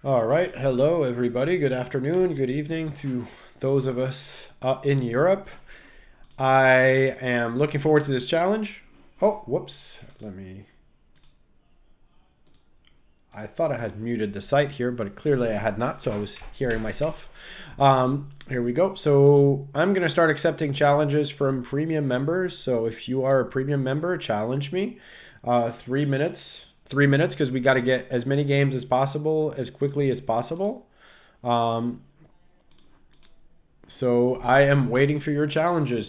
All right. Hello, everybody. Good afternoon, good evening to those of us in Europe. I am looking forward to this challenge. Oh, whoops. Let me. I thought I had muted the site here, but clearly I had not, so I was hearing myself. Here we go. So I'm going to start accepting challenges from premium members. So if you are a premium member, challenge me. 3 minutes. 3 minutes because we got to get as many games as possible as quickly as possible. Um, so I am waiting for your challenges.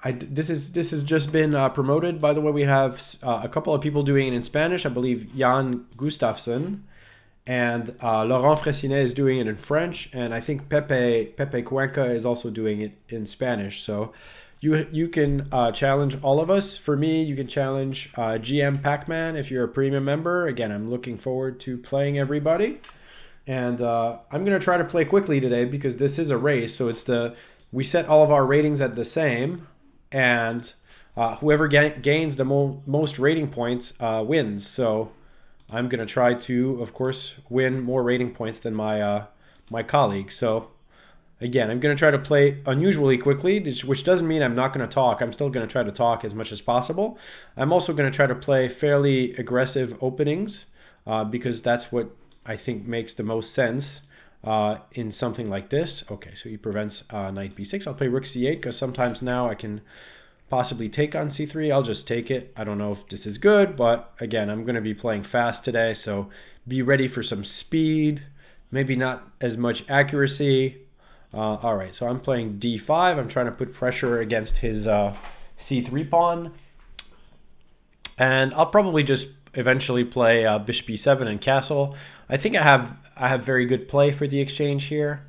This has just been promoted. By the way, we have a couple of people doing it in Spanish. I believe Jan Gustafsson and Laurent Fressinet is doing it in French, and I think Pepe Cuenca is also doing it in Spanish. So you can challenge all of us. For me, you can challenge GM Pac-Man if you're a premium member. Again, I'm looking forward to playing everybody. And I'm going to try to play quickly today because this is a race. So we set all of our ratings at the same, and whoever gains the most rating points wins. So I'm going to try to, of course, win more rating points than my colleague. So again, I'm going to try to play unusually quickly, which doesn't mean I'm not going to talk. I'm still going to try to talk as much as possible. I'm also going to try to play fairly aggressive openings because that's what I think makes the most sense in something like this. Okay, so he prevents knight b6. I'll play rook c8 because sometimes now I can possibly take on c3. I'll just take it. I don't know if this is good, but again, I'm going to be playing fast today, so be ready for some speed, maybe not as much accuracy. Alright, so I'm playing d5. I'm trying to put pressure against his c3 pawn. And I'll probably just eventually play bishop e7 and castle. I think I have very good play for the exchange here.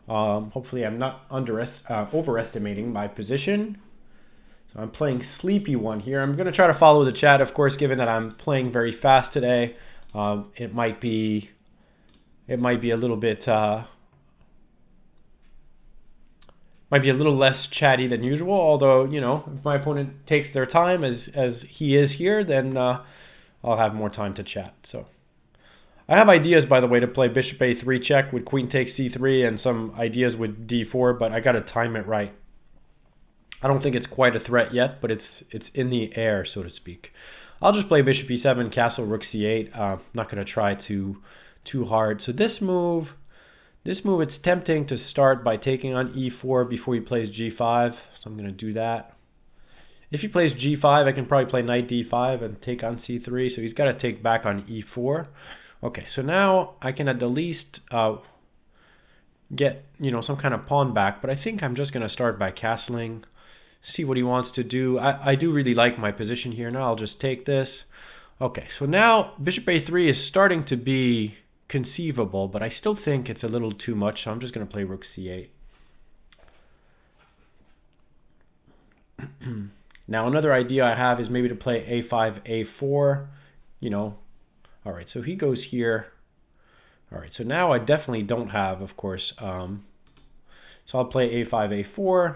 Hopefully I'm not overestimating my position. So I'm playing sleepy one here. I'm going to try to follow the chat, of course, given that I'm playing very fast today. It might be a little bit might be a little less chatty than usual. Although, you know, if my opponent takes their time as he is here, then I'll have more time to chat. So I have ideas, by the way, to play bishop a3 check with queen takes c3 and some ideas with d4, but I got to time it right. I don't think it's quite a threat yet, but it's in the air, so to speak. I'll just play bishop e7, castle, rook c8. Not going to try too hard. So this move, it's tempting to start by taking on e4 before he plays g5. So I'm going to do that. If he plays g5, I can probably play knight d5 and take on c3. So he's got to take back on e4. Okay, so now I can at the least get, you know, some kind of pawn back. But I think I'm just going to start by castling. See what he wants to do. I do really like my position here. Now I'll just take this. Okay, so now bishop a3 is starting to be conceivable, but I still think it's a little too much, so I'm just going to play rook c8. Now another idea I have is maybe to play a5, a4, you know. Alright, so he goes here. Alright, so now I definitely don't have, of course, so I'll play a5, a4.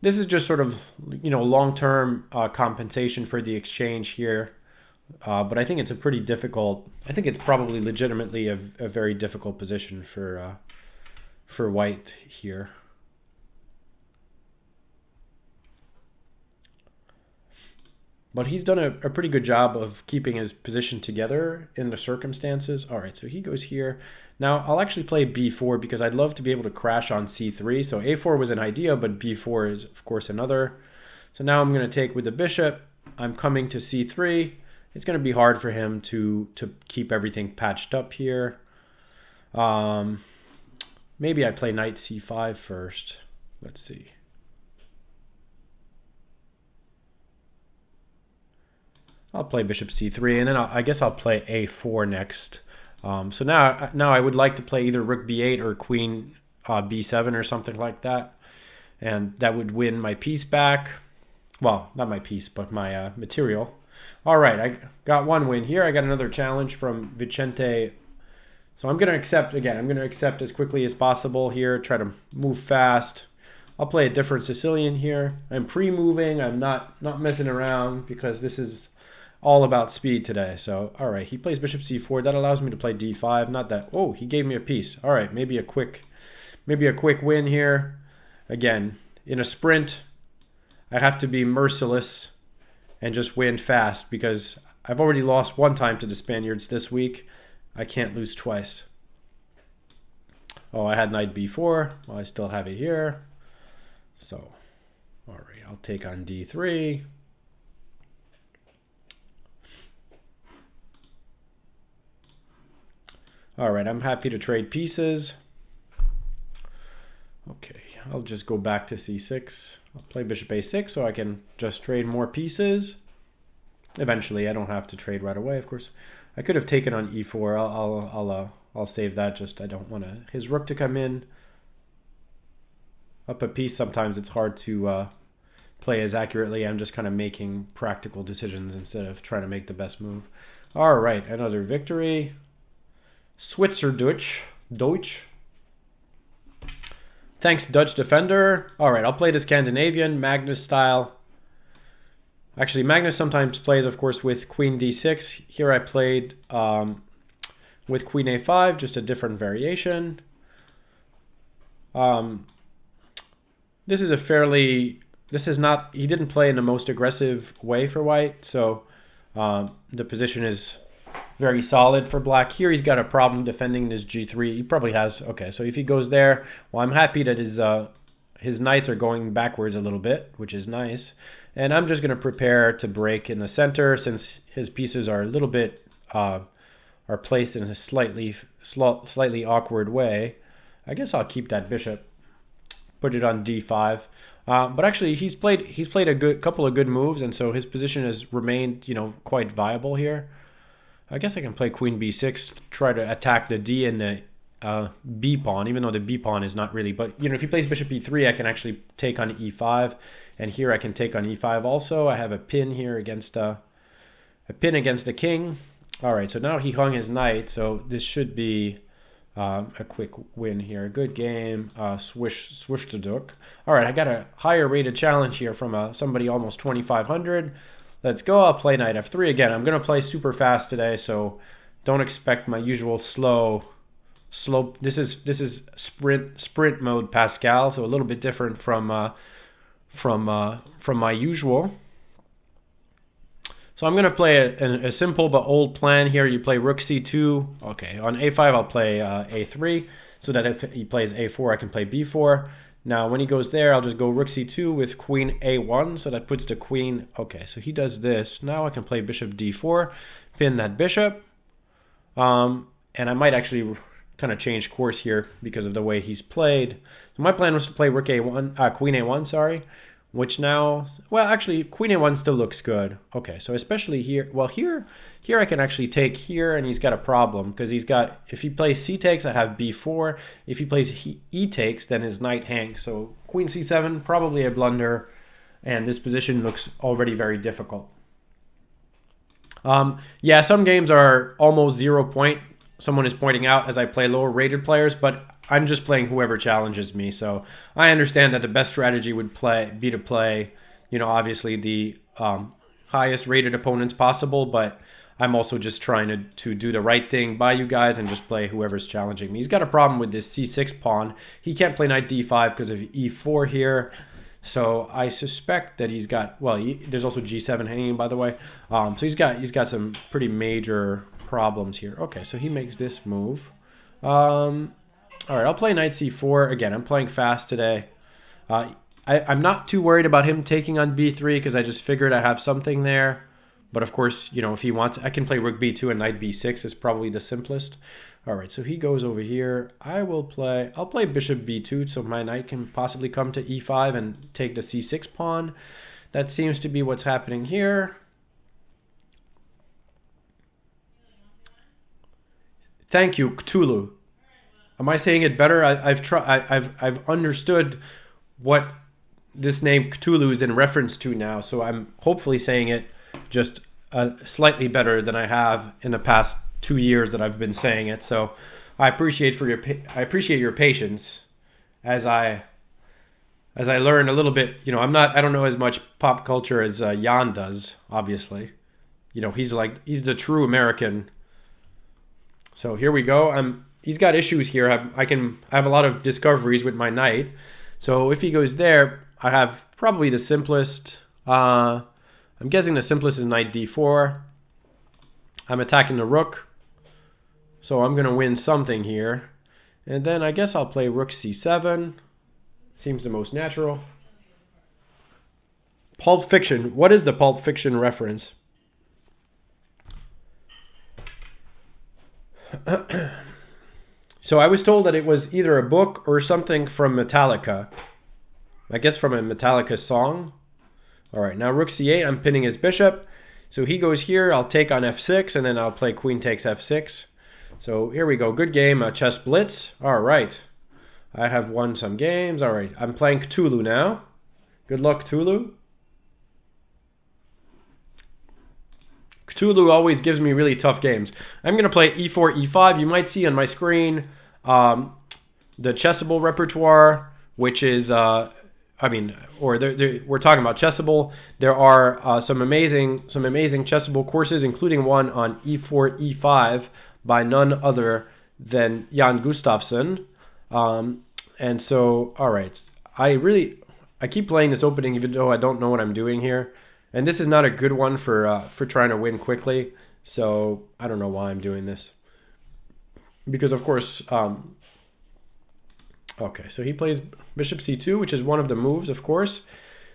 This is just sort of, you know, long-term compensation for the exchange here. But I think it's a pretty difficult, I think it's probably legitimately a very difficult position for white here. But he's done a pretty good job of keeping his position together in the circumstances. Alright, so he goes here. Now, I'll actually play b4 because I'd love to be able to crash on c3. So a4 was an idea, but b4 is, of course, another. So now I'm going to take with the bishop. I'm coming to c3. It's going to be hard for him to keep everything patched up here. Maybe I play knight c5 first. Let's see. I'll play bishop c3, and then I guess I'll play a4 next. So now I would like to play either rook b8 or queen b7 or something like that. And that would win my piece back. Well, not my piece, but my material. Alright, I got one win here. I got another challenge from Vicente. So I'm going to accept, again, I'm going to accept as quickly as possible here. Try to move fast. I'll play a different Sicilian here. I'm pre-moving. I'm not messing around because this is all about speed today. So, all right, he plays bishop c4. That allows me to play d5. Not that. Oh, he gave me a piece. All right, maybe a quick win here. Again, in a sprint, I have to be merciless and just win fast because I've already lost one time to the Spaniards this week. I can't lose twice. Oh, I had knight b4. Well, I still have it here. So, all right, I'll take on d3. All right, I'm happy to trade pieces. Okay, I'll just go back to c6. I'll play bishop a6 so I can just trade more pieces. Eventually, I don't have to trade right away, of course. I could have taken on e4. I'll save that. Just I don't want his rook to come in. Up a piece. Sometimes it's hard to play as accurately. I'm just kind of making practical decisions instead of trying to make the best move. All right, another victory. Deutsch. Thanks, Dutch defender. All right, I'll play the Scandinavian Magnus style. Actually, Magnus sometimes plays, of course, with queen d6. Here I played with queen a5, just a different variation. This is not, he didn't play in the most aggressive way for white, so the position is very solid for black. Here he's got a problem defending this g3. He probably has, okay, so if he goes there, well, I'm happy that his knights are going backwards a little bit, which is nice. And I'm just going to prepare to break in the center since his pieces are a little bit, are placed in a slightly awkward way. I guess I'll keep that bishop, put it on d5. But actually, he's played a couple of good moves, and so his position has remained, quite viable here. I guess I can play queen b6, try to attack the d and the b pawn, even though the b pawn is not really. But if he plays bishop e3, I can actually take on e5, and here I can take on e5 also. I have a pin here against the king. All right, so now he hung his knight, so this should be a quick win here. Good game, swish to duck. All right, I got a higher rated challenge here from somebody almost 2,500. Let's go. I'll play knight f3 again. I'm going to play super fast today, so don't expect my usual slow. This is sprint mode Pascal, so a little bit different from my usual. So I'm going to play a simple but old plan here. You play rook c2. Okay, on a5 I'll play a3, so that if he plays a4 I can play b4. Now when he goes there I'll just go rook c2 with queen a1, so that puts the queen. Okay, so he does this. Now I can play bishop d4, pin that bishop, and I might actually kind of change course here because of the way he's played. So my plan was to play rook a1, queen a1, sorry. Which now, well, actually, queen a1 still looks good. Okay, so especially here, well, here I can actually take here, and he's got a problem, because he's got, if he plays c takes, I have b4. If he plays e takes, then his knight hangs. So queen c7, probably a blunder, and this position looks already very difficult. Yeah, some games are almost 0 point. Someone is pointing out as I play lower rated players, but I'm just playing whoever challenges me, so I understand that the best strategy would be to play, obviously the highest rated opponents possible, but I'm also just trying to do the right thing by you guys and just play whoever's challenging me. He's got a problem with this c6 pawn. He can't play knight d5 because of e4 here, so I suspect that he's got, well, there's also g7 hanging, by the way, so he's got some pretty major problems here. Okay, so he makes this move. All right, I'll play knight c4. Again, I'm playing fast today. I'm not too worried about him taking on b3 because I just figured I have something there. But of course, if he wants, I can play rook b2 and knight b6 is probably the simplest. All right, so he goes over here. I'll play bishop b2 so my knight can possibly come to e5 and take the c6 pawn. That seems to be what's happening here. Thank you, Cthulhu. Am I saying it better? I've understood what this name Cthulhu is in reference to now, so I'm hopefully saying it just slightly better than I have in the past 2 years that I've been saying it. So I appreciate your patience as I learn a little bit. I don't know as much pop culture as Jan does. Obviously, you know, he's the true American. So here we go. He's got issues here. I have a lot of discoveries with my knight. So if he goes there, I have probably the simplest. I'm guessing the simplest is knight d4. I'm attacking the rook, so I'm going to win something here. And then I guess I'll play rook c7. Seems the most natural. Pulp Fiction. What is the Pulp Fiction reference? So I was told that it was either a book or something from Metallica. I guess from a Metallica song. Alright, now rook c8, I'm pinning his bishop. So he goes here, I'll take on f6, and then I'll play queen takes f6. So here we go, good game, chess blitz. Alright, I have won some games. Alright, I'm playing Cthulhu now. Good luck, Cthulhu. Cthulhu always gives me really tough games. I'm going to play e4, e5. You might see on my screen the chessable repertoire, which is, we're talking about chessable. There are some amazing chessable courses, including one on e4, e5 by none other than Jan Gustafsson. And so, all right, I keep playing this opening even though I don't know what I'm doing here. And this is not a good one for trying to win quickly, so I don't know why I'm doing this. Because of course, okay, so he plays bishop c2, which is one of the moves, of course.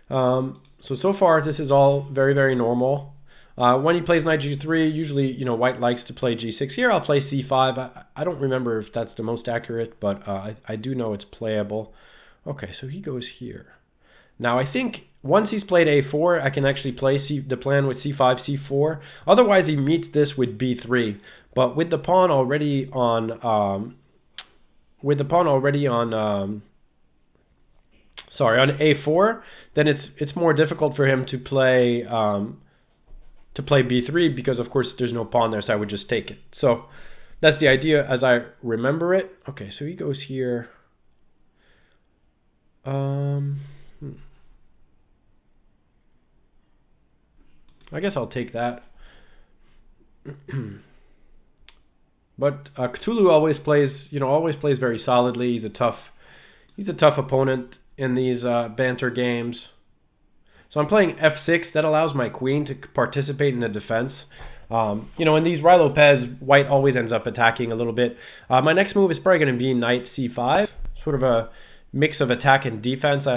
So far this is all very, very normal. When he plays knight g3, usually, you know, white likes to play g6. Here I'll play c5. I don't remember if that's the most accurate, but I do know it's playable. Okay, so he goes here. Now I think once he's played a4, I can actually play the plan with c5, c4. Otherwise he meets this with b3. But with the pawn already on on a4, then it's more difficult for him to play b3 because of course there's no pawn there, so I would just take it. So that's the idea as I remember it. Okay, so he goes here. I guess I'll take that. But Cthulhu always plays very solidly. He's a tough opponent in these banter games. So I'm playing f6. That allows my queen to participate in the defense. In these Ruy Lopez, white always ends up attacking a little bit. My next move is probably going to be knight c5, sort of a mix of attack and defense.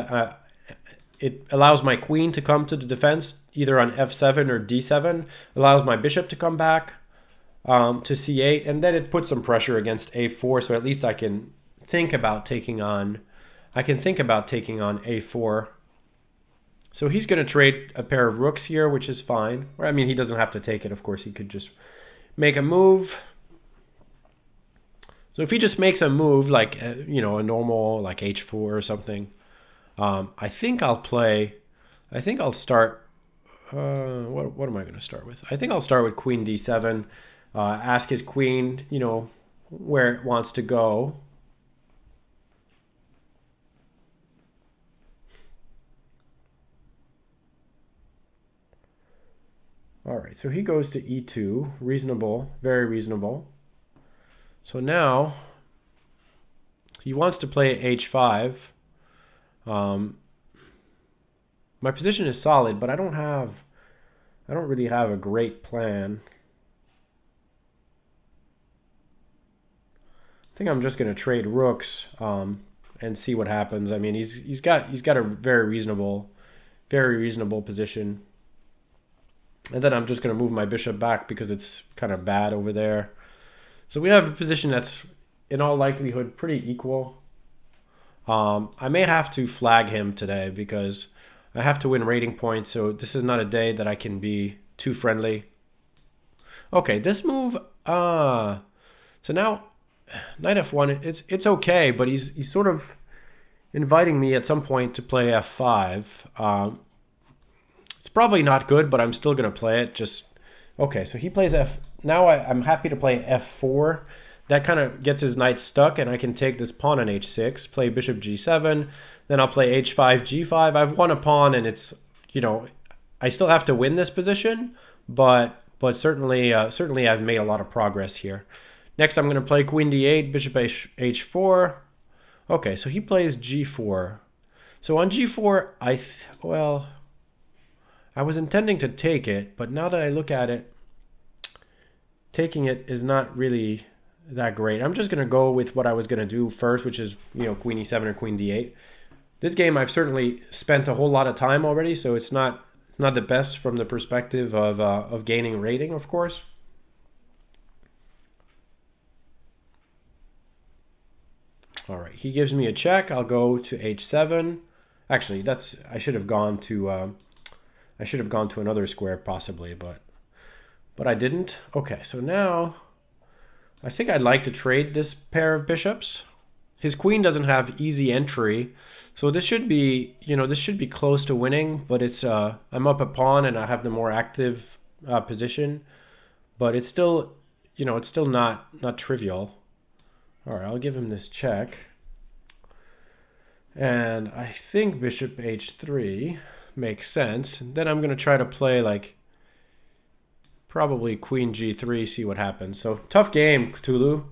It allows my queen to come to the defense, either on f7 or d7, allows my bishop to come back to c8, and then it puts some pressure against a4, so at least I can think about taking on a4. So he's going to trade a pair of rooks here, which is fine. I mean, he doesn't have to take it, of course. He could just make a move. So if he just makes a move like a normal like h4 or something, I think I'll start. What am I going to start with? I think I'll start with queen d7. Ask his queen, where it wants to go. All right, so he goes to e2. Reasonable, very reasonable. So now he wants to play h5. My position is solid, but I don't really have a great plan. I think I'm just going to trade rooks and see what happens. I mean, he's got a very reasonable position. And then I'm just going to move my bishop back because it's kind of bad over there. So we have a position that's in all likelihood pretty equal. I may have to flag him today because I have to win rating points, so this is not a day that I can be too friendly. Okay, this move, so now knight f1, it's okay, but he's sort of inviting me at some point to play f5. It's probably not good, but I'm still going to play it. Okay, so he plays now I'm happy to play f4. That kind of gets his knight stuck, and I can take this pawn on h6, play bishop g7, then I'll play h5, g5. I've won a pawn, and it's, I still have to win this position, but but certainly I've made a lot of progress here. Next, I'm going to play Queen D8, Bishop H4. Okay, so he plays G4. So on G4, well, I was intending to take it, but now that I look at it, taking it is not really that great. I'm just going to go with what I was going to do first, which is, Queen E7 or Queen D8. This game I've certainly spent a whole lot of time already, so it's not the best from the perspective of gaining rating, of course. All right, he gives me a check. I'll go to H7. Actually, I should have gone to another square possibly, but I didn't. Okay, so now I think I'd like to trade this pair of bishops. His queen doesn't have easy entry, so this should be close to winning. But it's I'm up a pawn and I have the more active position, but it's still not trivial. All right, I'll give him this check, and I think Bishop H3 makes sense. And then I'm going to try to play probably Queen G3, see what happens. So tough game, Cthulhu.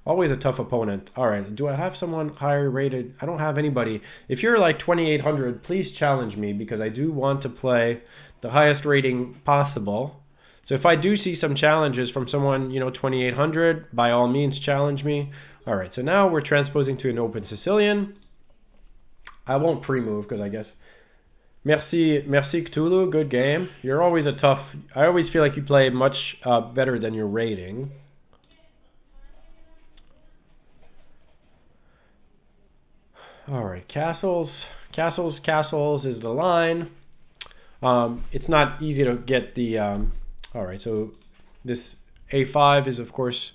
Always a tough opponent. All right, do I have someone higher rated? I don't have anybody. If you're like 2800, please challenge me, because I do want to play the highest rating possible. So if I do see some challenges from someone 2800, by all means challenge me. All right, so now we're transposing to an open Sicilian. I won't pre-move because I guess. Merci Cthulhu, good game. You're always I always feel like you play much better than your rating. All right, castles is the line. It's not easy to get the. All right, so this A5 is of course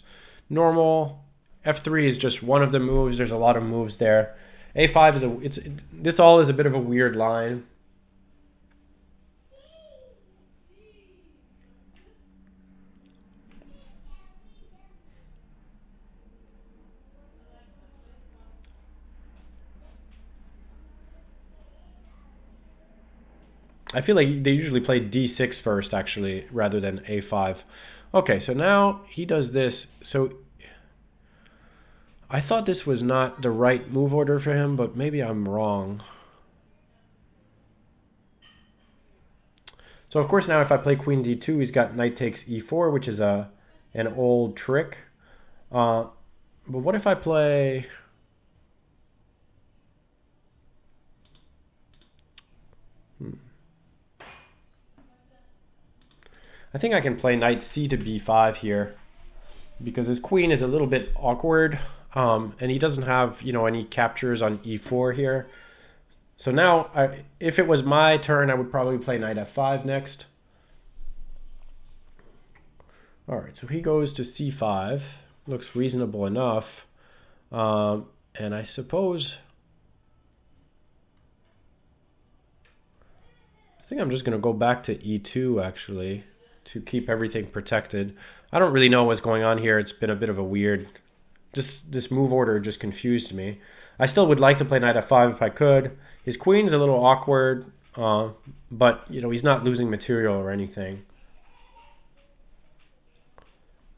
normal. F3 is just one of the moves. There's a lot of moves there. A5 this all is a bit of a weird line. I feel like they usually play D6 first, actually, rather than A5. Okay, so now he does this. So I thought this was not the right move order for him, but maybe I'm wrong. So of course now if I play Queen D2, he's got Knight takes E4, which is an old trick. But what if I play? I think I can play Knight C to B5 here, because his queen is a little bit awkward, and he doesn't have any captures on E4 here. So now, if it was my turn, I would probably play Knight F5 next. All right, so he goes to C5. Looks reasonable enough, and I suppose I think I'm just going to go back to E2 actually, to keep everything protected. I don't really know what's going on here. It's been a bit of a weird. This move order just confused me. I still would like to play Knight F5 if I could. His queen's a little awkward, but he's not losing material or anything.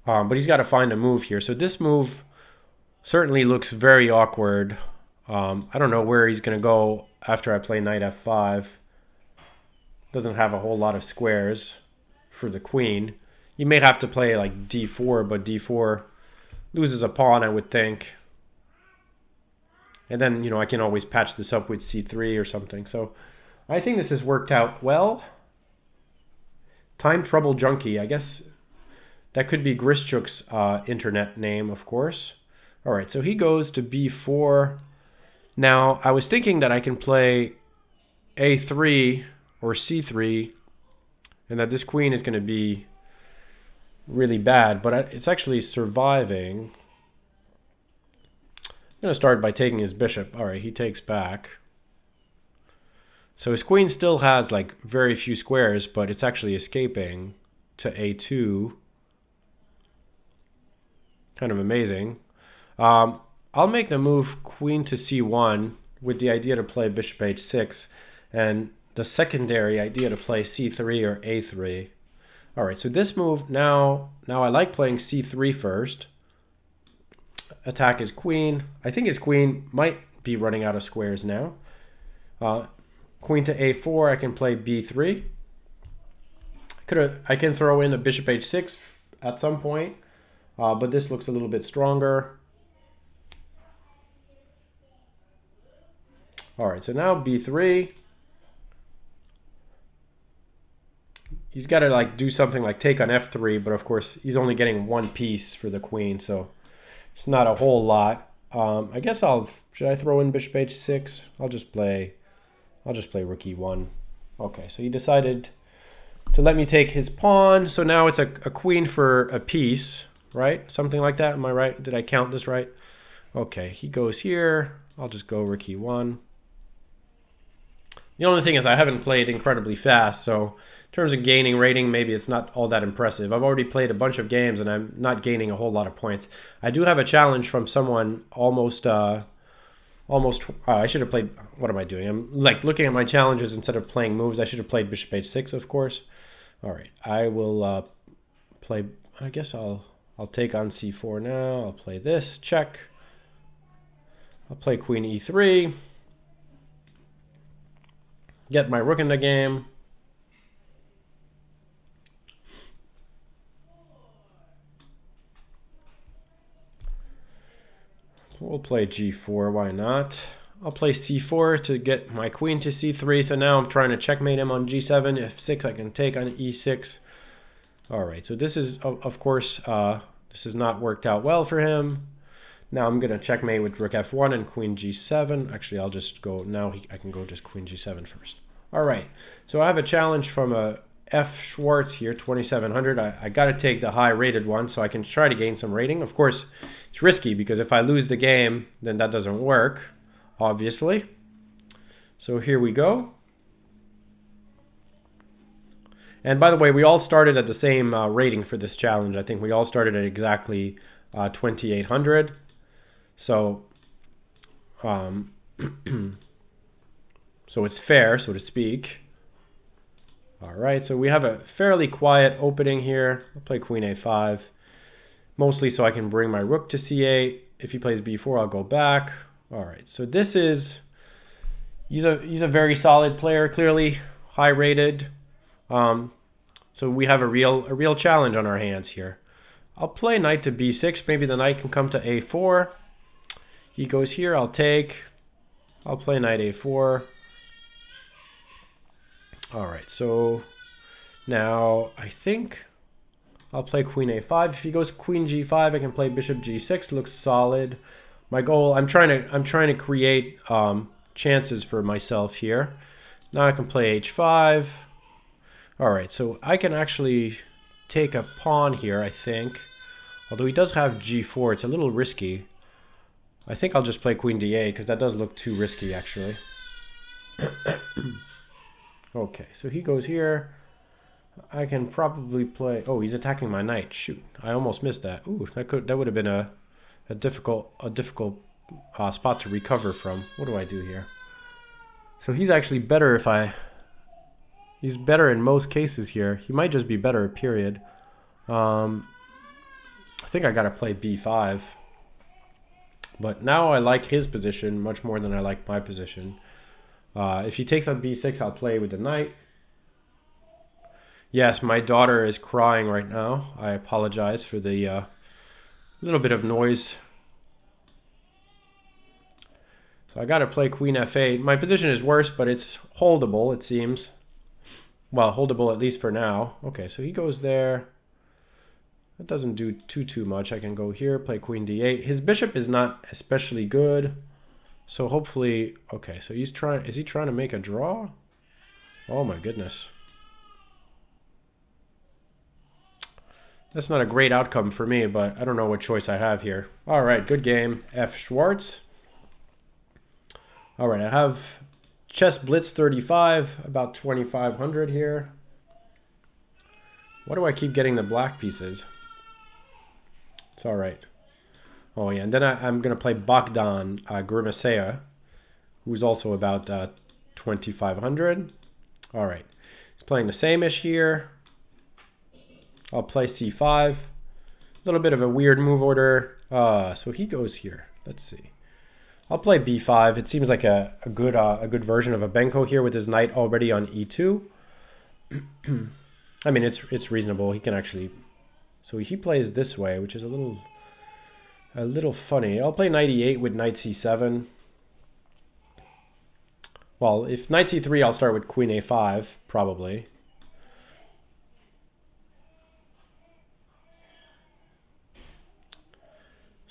But he's got to find a move here. So this move certainly looks very awkward. I don't know where he's going to go after I play Knight F5. Doesn't have a whole lot of squares for the queen. You may have to play like D4, but D4 loses a pawn, I would think. And then, I can always patch this up with C3 or something. So I think this has worked out well. Time Trouble Junkie, I guess that could be Grischuk's internet name, of course. All right, so he goes to B4. Now, I was thinking that I can play A3 or C3, and that this queen is going to be really bad, but it's actually surviving. I'm going to start by taking his bishop. All right, he takes back. So his queen still has like very few squares, but it's actually escaping to A2. Kind of amazing. I'll make the move queen to C1 with the idea to play bishop H6, and the secondary idea to play C3 or A3. All right, so this move now I like playing c3 first. Attack his queen. I think his queen might be running out of squares now. Queen to a4. I can play b3. I can throw in a bishop h6 at some point, but this looks a little bit stronger. All right, so now b3. He's got to like do something like take on f3, but of course he's only getting one piece for the queen, so it's not a whole lot. I guess should I throw in bishop h6? I'll just play rook e1. Okay, so he decided to let me take his pawn. So now it's a queen for a piece, right? Something like that. Am I right? Did I count this right? Okay, he goes here. I'll just go rook e1. The only thing is I haven't played incredibly fast, so in terms of gaining rating, maybe it's not all that impressive. I've already played a bunch of games and I'm not gaining a whole lot of points. I do have a challenge from someone almost I should have played, what am I doing? I'm like looking at my challenges instead of playing moves. I should have played bishop h6, of course. All right, I will play, I guess I'll take on c4 now. I'll play this, check. I'll play queen e3. Get my rook in the game. We'll play g4, why not? I'll play c4 to get my queen to c3, so now I'm trying to checkmate him on g7. f6 I can take on e6. Alright, so this is, of course, this has not worked out well for him. Now I'm going to checkmate with rook f1 and queen g7. Actually, I'll just go, I can go just queen g7 first. Alright, so I have a challenge from a F. Schwartz here, 2700. I got to take the high rated one so I can try to gain some rating. Of course, it's risky because if I lose the game, then that doesn't work, obviously. So here we go. And by the way, we all started at the same rating for this challenge. I think we all started at exactly 2800. So, so it's fair, so to speak. Alright, so we have a fairly quiet opening here. I'll play queen a5, mostly so I can bring my rook to c8. If he plays b4, I'll go back. Alright, so this is, he's a very solid player, clearly high rated. So we have a real challenge on our hands here. I'll play knight to b6. Maybe the knight can come to a4. He goes here, I'll take. I'll play knight a4. Alright, so now I think I'll play queen a5. If he goes queen g5, I can play bishop g6. Looks solid. My goal, I'm trying to create chances for myself here. Now I can play h5. Alright, so I can actually take a pawn here, I think. Although he does have g4, it's a little risky. I think I'll just play queen d8 because that does look too risky, actually. Okay, so he goes here. I can probably play. Oh, he's attacking my knight. Shoot, I almost missed that. Ooh, that would have been a difficult spot to recover from. What do I do here? So he's actually better he's better in most cases here. He might just be better, period. I think I gotta play b5. But now I like his position much more than I like my position. If he takes on b6, I'll play with the knight. Yes, my daughter is crying right now. I apologize for the little bit of noise. So I got to play queen f8. My position is worse, but it's holdable, it seems. Well, holdable at least for now. Okay, so he goes there. That doesn't do too much. I can go here, play queen d8. His bishop is not especially good. So hopefully, okay, so is he trying to make a draw? Oh my goodness. That's not a great outcome for me, but I don't know what choice I have here. Alright, good game. F. Schwartz. Alright, I have Chess Blitz 35, about 2500 here. Why do I keep getting the black pieces? It's alright. Oh yeah, and then I'm going to play Bogdan Grimasea, who's also about 2500. Alright, he's playing the same-ish here. I'll play c5. A little bit of a weird move order. So he goes here. Let's see. I'll play b5. It seems like a good version of a Benko here with his knight already on e2. I mean, it's reasonable. He can actually. So he plays this way, which is a little funny. I'll play knight e8 with knight c7. Well, if knight c3, I'll start with queen a5 probably.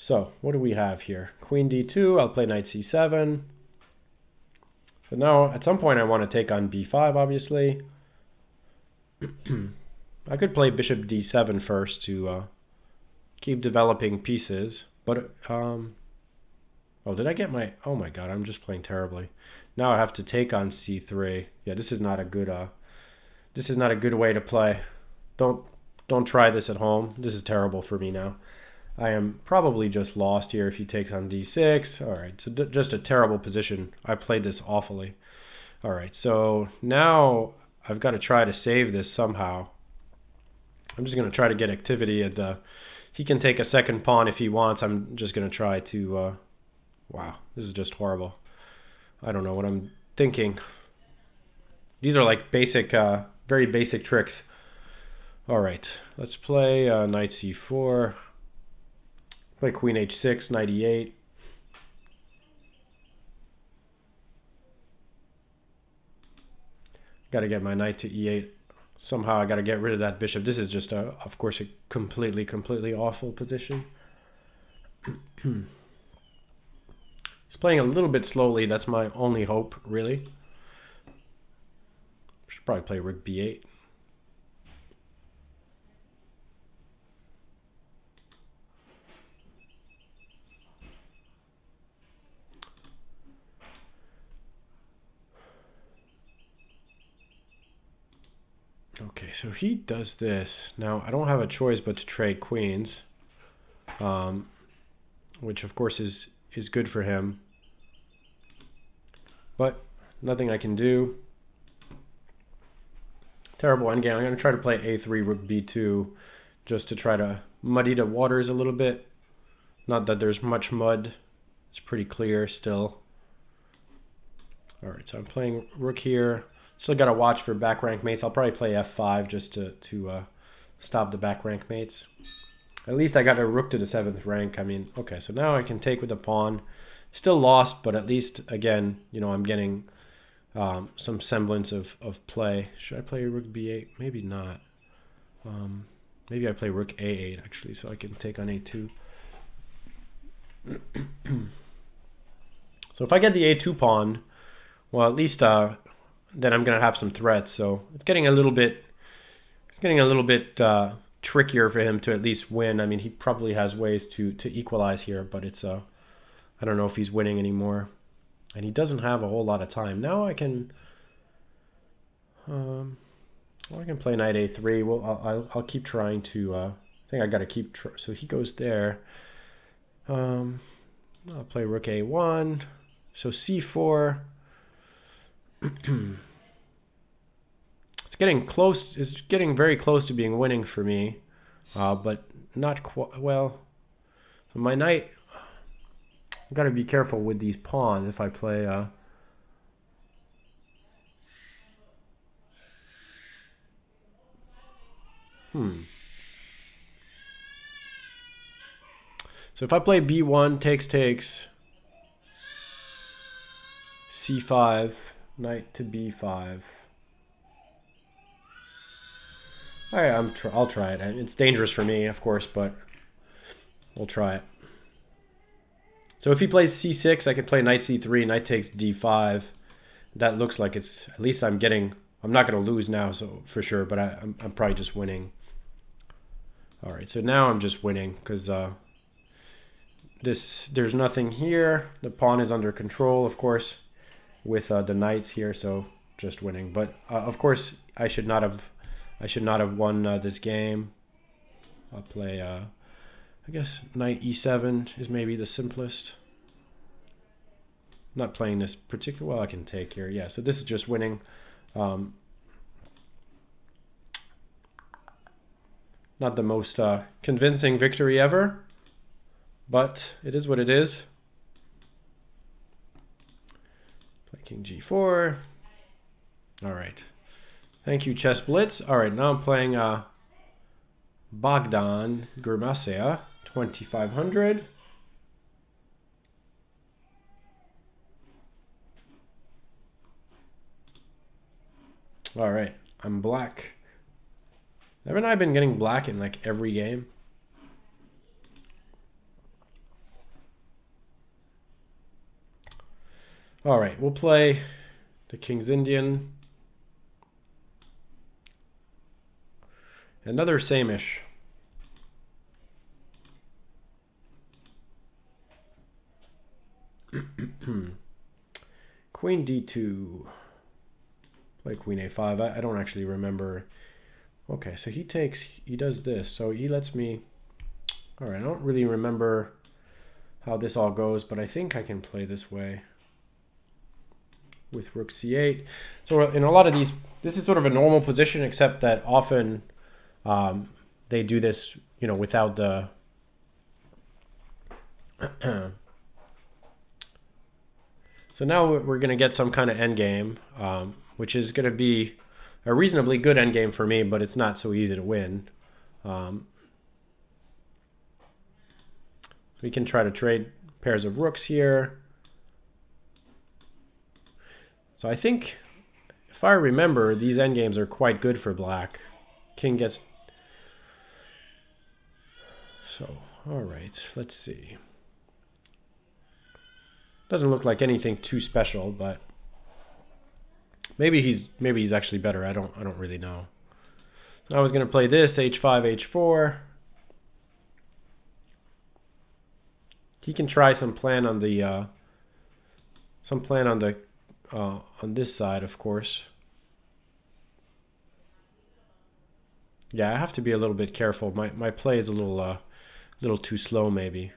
So, what do we have here? Queen d2, I'll play knight c7. So now, at some point, I want to take on b5, obviously. I could play bishop d7 first to keep developing pieces. But, oh, did I get my... Oh my god, I'm just playing terribly. Now I have to take on c3. Yeah, this is not a good way to play. Don't try this at home. This is terrible for me now. I am probably just lost here if he takes on d6. Alright, so just a terrible position. I played this awfully. Alright, so now I've got to try to save this somehow. I'm just going to try to get activity. He can take a second pawn if he wants. I'm just going to try to... wow, this is just horrible. I don't know what I'm thinking. These are like basic, very basic tricks. Alright, let's play knight c4. Play queen h6, knight e8. Got to get my knight to e8. Somehow I got to get rid of that bishop. This is just, of course, a completely awful position. He's playing a little bit slowly. That's my only hope, really. Should probably play rook b8. Okay, so he does this. Now, I don't have a choice but to trade queens, which of course is good for him. But nothing I can do. Terrible endgame. I'm going to try to play a3, rook b2, just to try to muddy the waters a little bit. Not that there's much mud. It's pretty clear still. Alright, so I'm playing rook here. Still got to watch for back rank mates. I'll probably play f5 just to stop the back rank mates. At least I got a rook to the 7th rank. I mean, okay, so now I can take with a pawn. Still lost, but at least, again, you know, I'm getting some semblance of play. Should I play rook b8? Maybe not. Maybe I play rook a8, actually, so I can take on a2. So if I get the a2 pawn, well, at least then I'm going to have some threats. So it's getting a little bit trickier for him to at least win. I mean, he probably has ways to equalize here, but it's I don't know if he's winning anymore, and he doesn't have a whole lot of time. Now I can I can play knight a3. Well, I'll keep trying to. I think I got to keep. So he goes there. I'll play rook a1. So c4. It's getting close. It's getting very close to being winning for me, but not quite. Well, so my knight. I've got to be careful with these pawns if I play. So if I play b1, takes, c5, knight to b5. Alright, I'll try it. It's dangerous for me, of course, but we'll try it. So if he plays c6, I can play knight c3, knight takes d5. That looks like it's, at least I'm not going to lose now, so for sure, but I'm probably just winning. Alright, so now I'm just winning, because there's nothing here. The pawn is under control, of course, with the knights here, so just winning. But of course, I should not have won this game. I'll play, I guess knight e7 is maybe the simplest. Not playing this particular. Well, I can take here. Yeah, so this is just winning. Not the most convincing victory ever, but it is what it is. Play king g4. All right. Thank you, Chess Blitz. All right, now I'm playing Bogdan Gurmasea, 2500. All right, I'm black. Haven't I been getting black in like every game? All right, we'll play the King's Indian. Another same-ish. Queen d2. Play queen a5. I don't actually remember. Okay, so he does this. So he lets me... Alright, I don't really remember how this all goes, but I think I can play this way. With rook c8. So in a lot of these, this is sort of a normal position, except that often they do this, you know, without the... So now we're going to get some kind of endgame, which is going to be a reasonably good endgame for me, but it's not so easy to win. We can try to trade pairs of rooks here. So I think, if I remember, these endgames are quite good for black. King gets... So, alright, let's see. Doesn't look like anything too special, but maybe he's actually better. I don't really know. So I was going to play this h5 h4. He can try some plan on the on this side, of course. Yeah, I have to be a little bit careful. My play is a little too slow, maybe.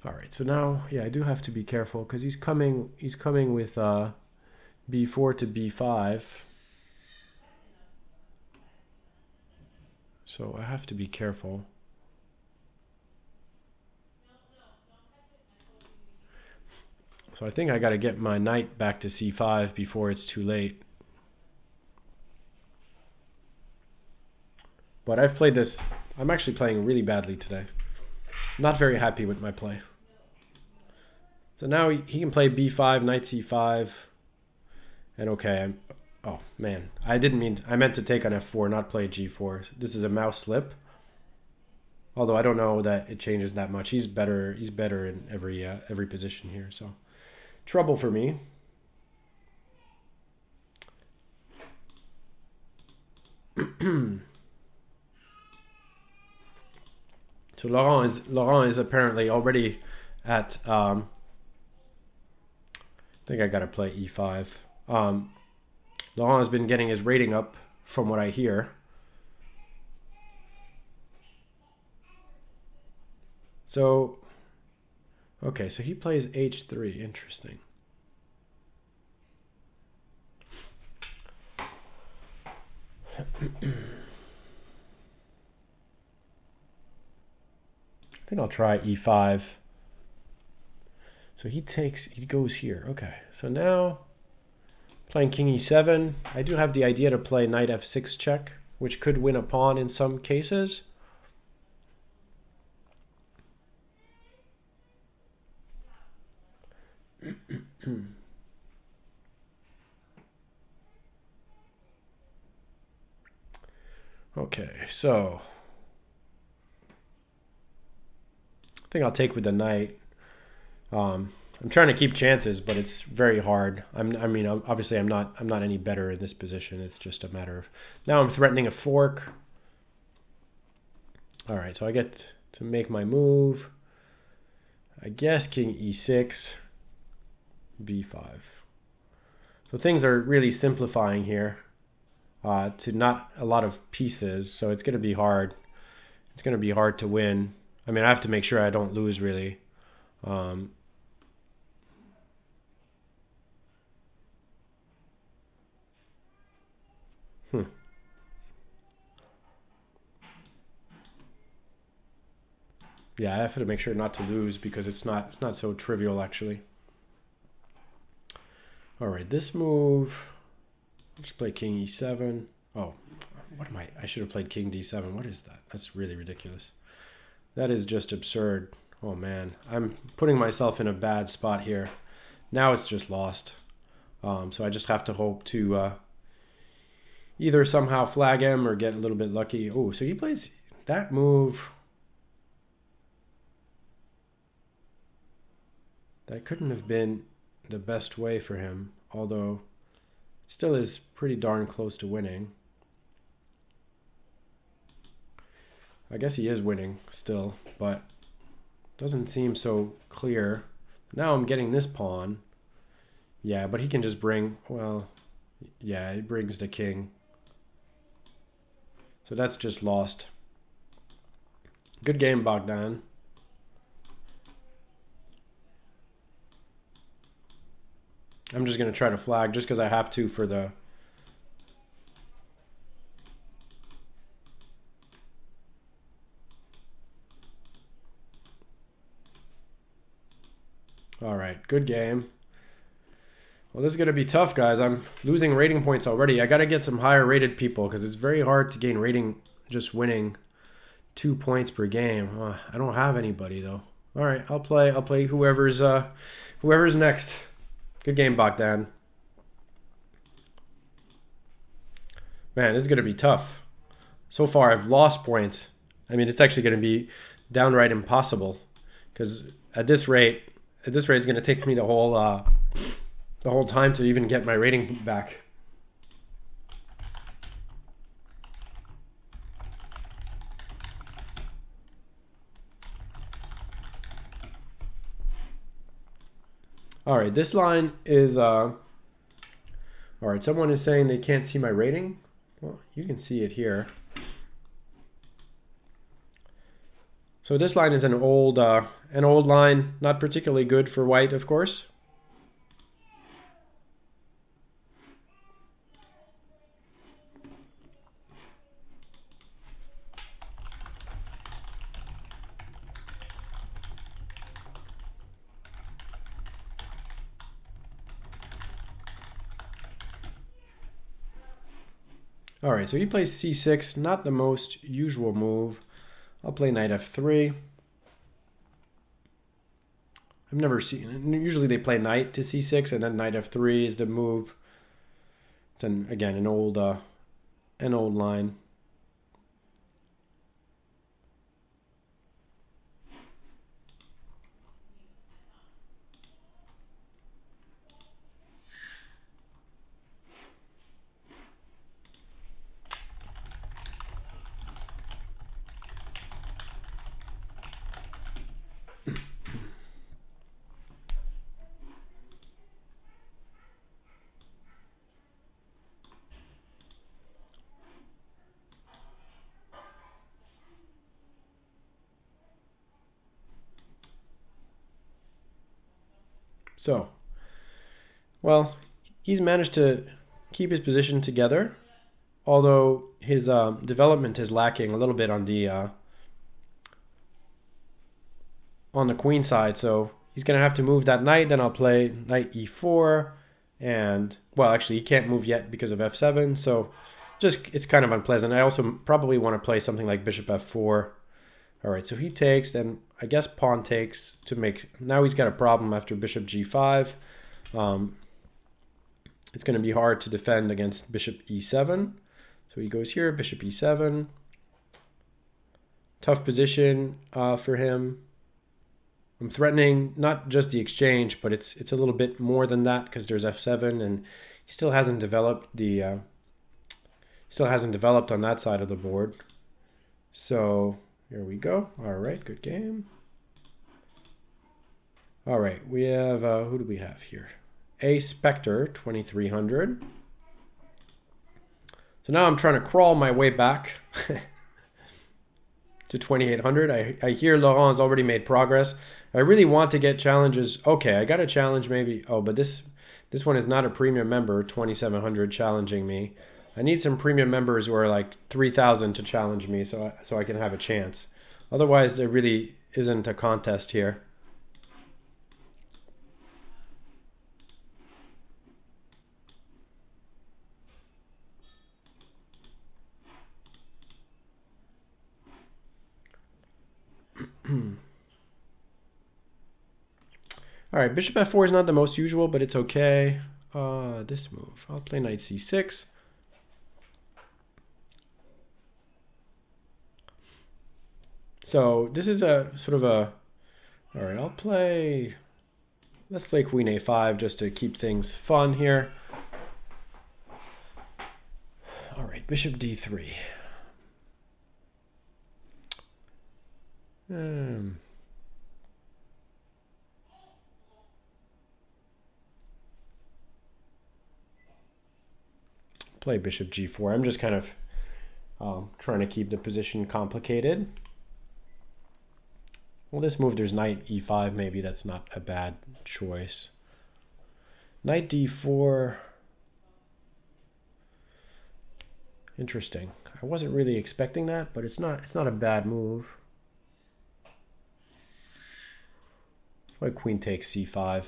All right, so now, yeah, I do have to be careful because he's coming with b4 to b5. So I have to be careful. So I think I got to get my knight back to c5 before it's too late. But I've played this. I'm actually playing really badly today. Not very happy with my play. So now he can play b5, knight c5, and okay. Oh man, I meant to take on f4, not play g4. This is a mouse slip. Although I don't know that it changes that much. He's better in every position here. So trouble for me. So Laurent is apparently already at. I think I gotta play e5. Laurent has been getting his rating up, from what I hear. So, okay, so he plays h3. Interesting. I think I'll try e5. So he goes here. Okay, so now playing king e7. I do have the idea to play knight f6 check, which could win a pawn in some cases. Okay, so I think I'll take with the knight. I'm trying to keep chances, but it's very hard. I mean, obviously, I'm not any better in this position. It's just a matter of now I'm threatening a fork. All right, so I get to make my move. I guess king e6, b5. So things are really simplifying here to not a lot of pieces. So it's going to be hard. It's going to be hard to win. I mean, I have to make sure I don't lose, really. Yeah, I have to make sure not to lose because it's not so trivial actually. All right, this move. Let's play King E7. Oh, what am I? I should have played King D7. What is that? That's really ridiculous. That is just absurd. Oh man, I'm putting myself in a bad spot here. Now it's just lost. So I just have to hope to either somehow flag him or get a little bit lucky. Oh, so he plays that move. That couldn't have been the best way for him, although it still is pretty darn close to winning. I guess he is winning still, but doesn't seem so clear. Now I'm getting this pawn. Yeah, but he can just bring, well, yeah, he brings the king. So that's just lost. Good game, Bogdan. I'm just going to try to flag just because I have to for the... Alright, good game. Well, this is going to be tough, guys. I'm losing rating points already. I got to get some higher rated people because it's very hard to gain rating just winning 2 points per game. I don't have anybody though. All right, I'll play whoever's next. Good game, Bogdan. Man, this is going to be tough. So far, I've lost points. I mean, it's actually going to be downright impossible because at this rate, it's going to take me the whole time to even get my rating back. Alright, this line is, alright, someone is saying they can't see my rating. Well, you can see it here. So this line is an old line, not particularly good for white, of course. Alright, so he plays c6, not the most usual move. I'll play knight f3. I've never seen, usually they play knight to c6 and then knight f3 is the move. Then again, an old line. So, well, he's managed to keep his position together, although his development is lacking a little bit on the queen side. So he's going to have to move that knight. Then I'll play knight e4, and well, actually he can't move yet because of f7. So just it's kind of unpleasant. I also probably want to play something like bishop f4. All right, so he takes, then I guess pawn takes to make. Now he's got a problem after bishop g5. It's going to be hard to defend against bishop e7. So he goes here, bishop e7. Tough position for him. I'm threatening not just the exchange, but it's a little bit more than that because there's f7, and he still hasn't developed on that side of the board. So here we go. All right, good game. All right, we have who do we have here? A Spectre 2300. So now I'm trying to crawl my way back to 2800. I hear Laurent's already made progress. I really want to get challenges. Okay, I got a challenge maybe. Oh, but this one is not a premium member, 2700 challenging me. I need some premium members who are like 3000 to challenge me so I can have a chance. Otherwise, isn't a contest here. Alright, bishop f4 is not the most usual, but it's okay. This move. I'll play knight c6. So this is a sort of a... Alright, let's play queen a5 just to keep things fun here. Alright, bishop d3. Play bishop g4. I'm just kind of trying to keep the position complicated. Well, this move, there's knight e5. Maybe that's not a bad choice. Knight d4. Interesting. I wasn't really expecting that, but it's not a bad move. Why queen takes c5.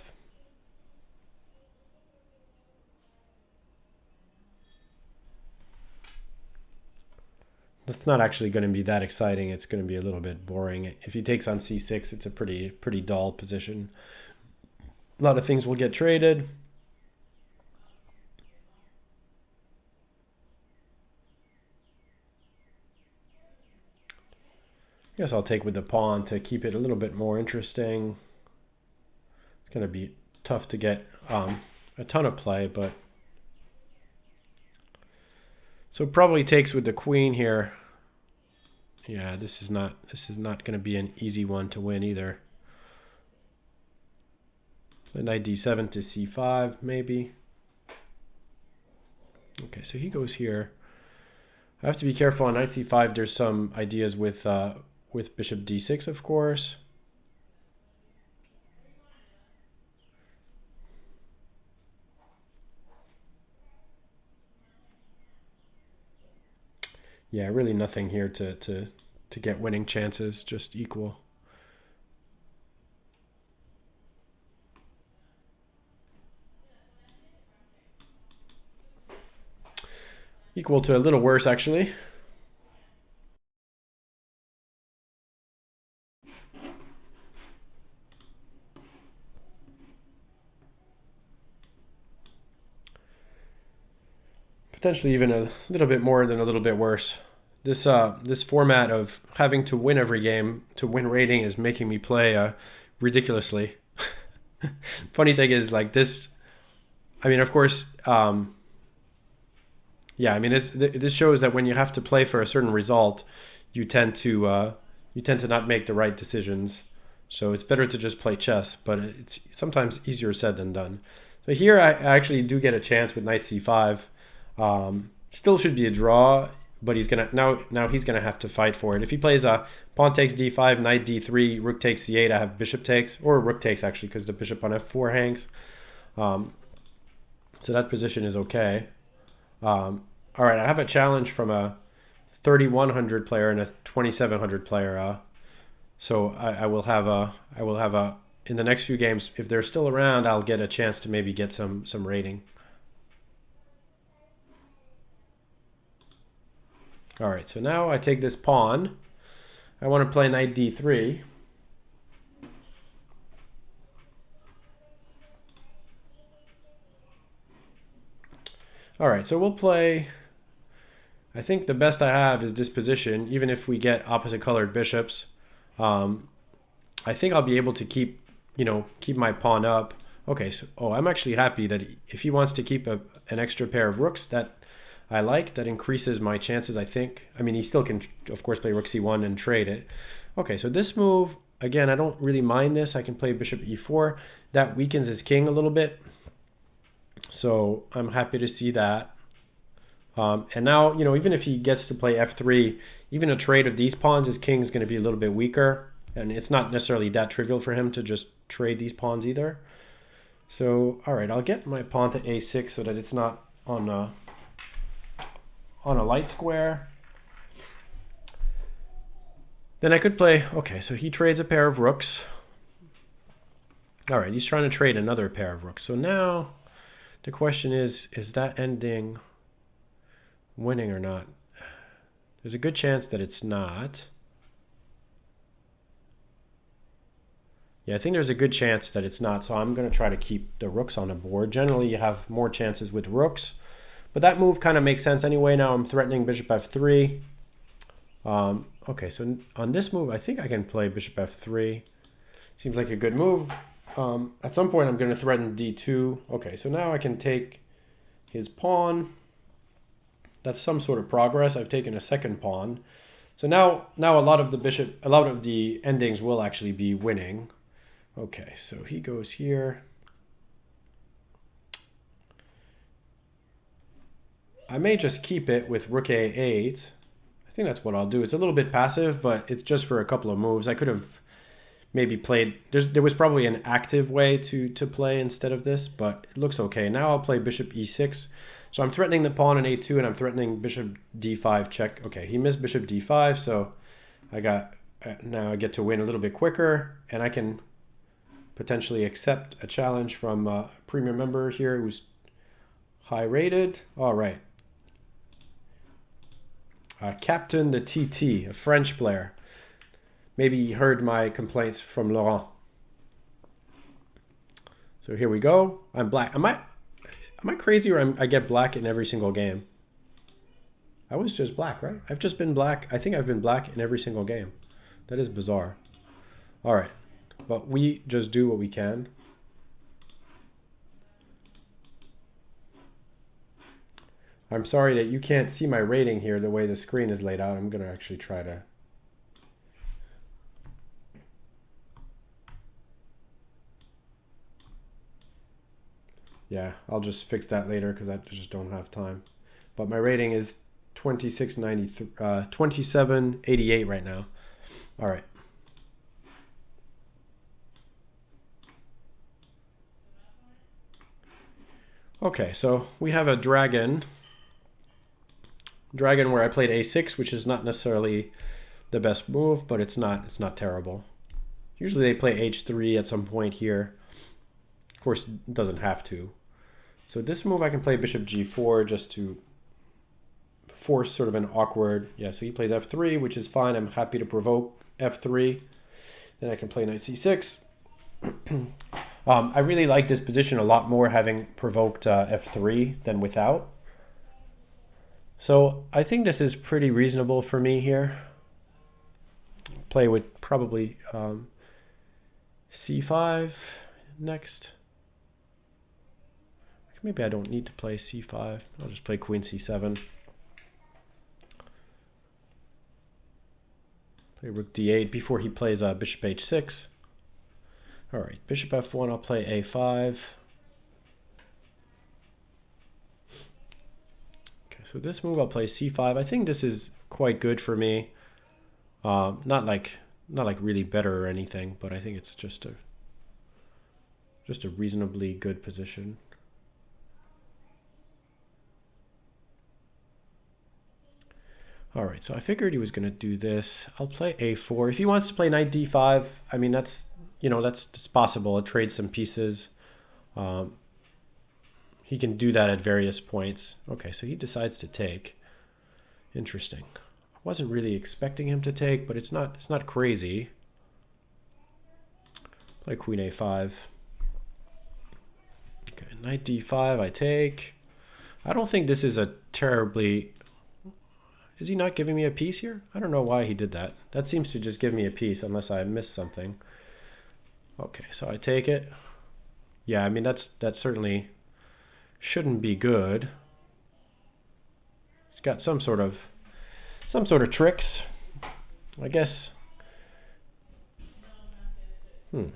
It's not actually going to be that exciting. It's going to be a little bit boring. If he takes on c6, it's a pretty dull position. A lot of things will get traded. I guess I'll take with the pawn to keep it a little bit more interesting. It's going to be tough to get a ton of play, but so probably takes with the queen here. Yeah, this is not going to be an easy one to win either. Knight d7 to c5 maybe. Okay, so he goes here. I have to be careful on knight c5. There's some ideas with bishop d6, of course. Yeah, really nothing here to get winning chances, just equal. Equal to a little worse, actually. Potentially even a little bit more than a little bit worse. This format of having to win every game to win rating is making me play ridiculously. Funny thing is, like this, I mean, of course, yeah, I mean, this shows that when you have to play for a certain result, you tend to not make the right decisions. So it's better to just play chess, but it's sometimes easier said than done. So here I actually do get a chance with knight c5. Still should be a draw, but he's gonna now he's gonna have to fight for it. If he plays a pawn takes d5, knight d3, rook takes c8, I have bishop takes, or rook takes actually, because the bishop on f4 hangs. So that position is okay. All right, I have a challenge from a 3100 player and a 2700 player. So I will have a in the next few games, if they're still around, I'll get a chance to maybe get some rating. Alright, so now I take this pawn. I want to play knight d3. Alright, so we'll play... I think the best I have is this position, even if we get opposite colored bishops. I think I'll be able to keep my pawn up. Okay, so I'm actually happy that if he wants to keep an extra pair of rooks, that I like. That increases my chances, I think. I mean, he still can, of course, play rook c1 and trade it. Okay, so this move, again, I don't really mind this. I can play bishop e4. That weakens his king a little bit. So I'm happy to see that. And now, even if he gets to play f3, even a trade of these pawns, his king is going to be a little bit weaker. And it's not necessarily that trivial for him to just trade these pawns either. So, alright, I'll get my pawn to a6 so that it's not on a light square. Then I could play, okay, so he trades a pair of rooks. All right, he's trying to trade another pair of rooks. So now the question is that ending winning or not? There's a good chance that it's not. Yeah, I think there's a good chance that it's not, so I'm going to try to keep the rooks on the board. Generally, you have more chances with rooks, but that move kind of makes sense anyway. Now I'm threatening bishop f3. Okay, so on this move, I think I can play bishop f3. Seems like a good move. At some point, I'm going to threaten d2. Okay, so now I can take his pawn. That's some sort of progress. I've taken a second pawn. So now a lot of the endings will actually be winning. Okay, so he goes here. I may just keep it with rook a8. I think that's what I'll do. It's a little bit passive, but it's just for a couple of moves. I could have maybe played, there was probably an active way to play instead of this, but it looks okay. Now I'll play bishop e6. So I'm threatening the pawn in a2, and I'm threatening bishop d5 check. Okay, he missed bishop d5, so now I get to win a little bit quicker, and I can potentially accept a challenge from a premium member here who's high rated. All right. Captain the TT, a French player. Maybe he heard my complaints from Laurent. So here we go. I'm black. Am I crazy, or I get black in every single game? I was just black, right? I've just been black. I think I've been black in every single game. That is bizarre. All right. But we just do what we can. I'm sorry that you can't see my rating here the way the screen is laid out. I'm going to actually try to... Yeah, I'll just fix that later because I just don't have time. But my rating is 2788 right now. All right. Okay, so we have a dragon where I played a6, which is not necessarily the best move, but it's not terrible. Usually they play h3 at some point here. Of course, it doesn't have to. So this move I can play bishop g4 just to force sort of an awkward... Yeah, so he plays f3, which is fine. I'm happy to provoke f3. Then I can play knight c6. I really like this position a lot more having provoked f3 than without. So I think this is pretty reasonable for me here. Play with probably c5 next. Maybe I don't need to play c5. I'll just play queen c7. Play rook d8 before he plays bishop h6. All right, bishop f1. I'll play a5. Okay, so this move I'll play c5. I think this is quite good for me. Not like really better or anything, but I think it's just a reasonably good position. All right, so I figured he was going to do this. I'll play a4. If he wants to play knight d5, I mean that's possible. It trades some pieces. He can do that at various points. Okay, so he decides to take. Interesting. I wasn't really expecting him to take, but it's not crazy. Play queen a5. Okay, knight d5. I take. I don't think this is a terribly... Is he not giving me a piece here? I don't know why he did that. That seems to just give me a piece unless I missed something. Okay, so I take it. Yeah, I mean that certainly shouldn't be good. It's got some sort of tricks, I guess. It's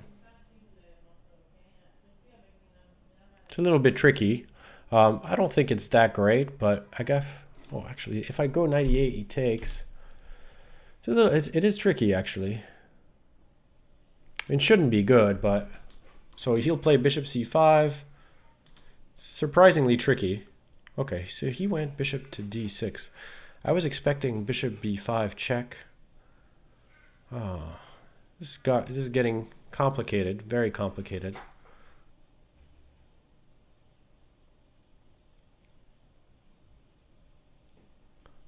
a little bit tricky. I don't think it's that great, but I guess. Oh, actually, if I go knight e8, he takes. It is tricky, actually. It shouldn't be good, but... So he'll play bishop c5. Surprisingly tricky. Okay, so he went bishop to d6. I was expecting bishop b5 check. Oh, this is getting complicated, very complicated.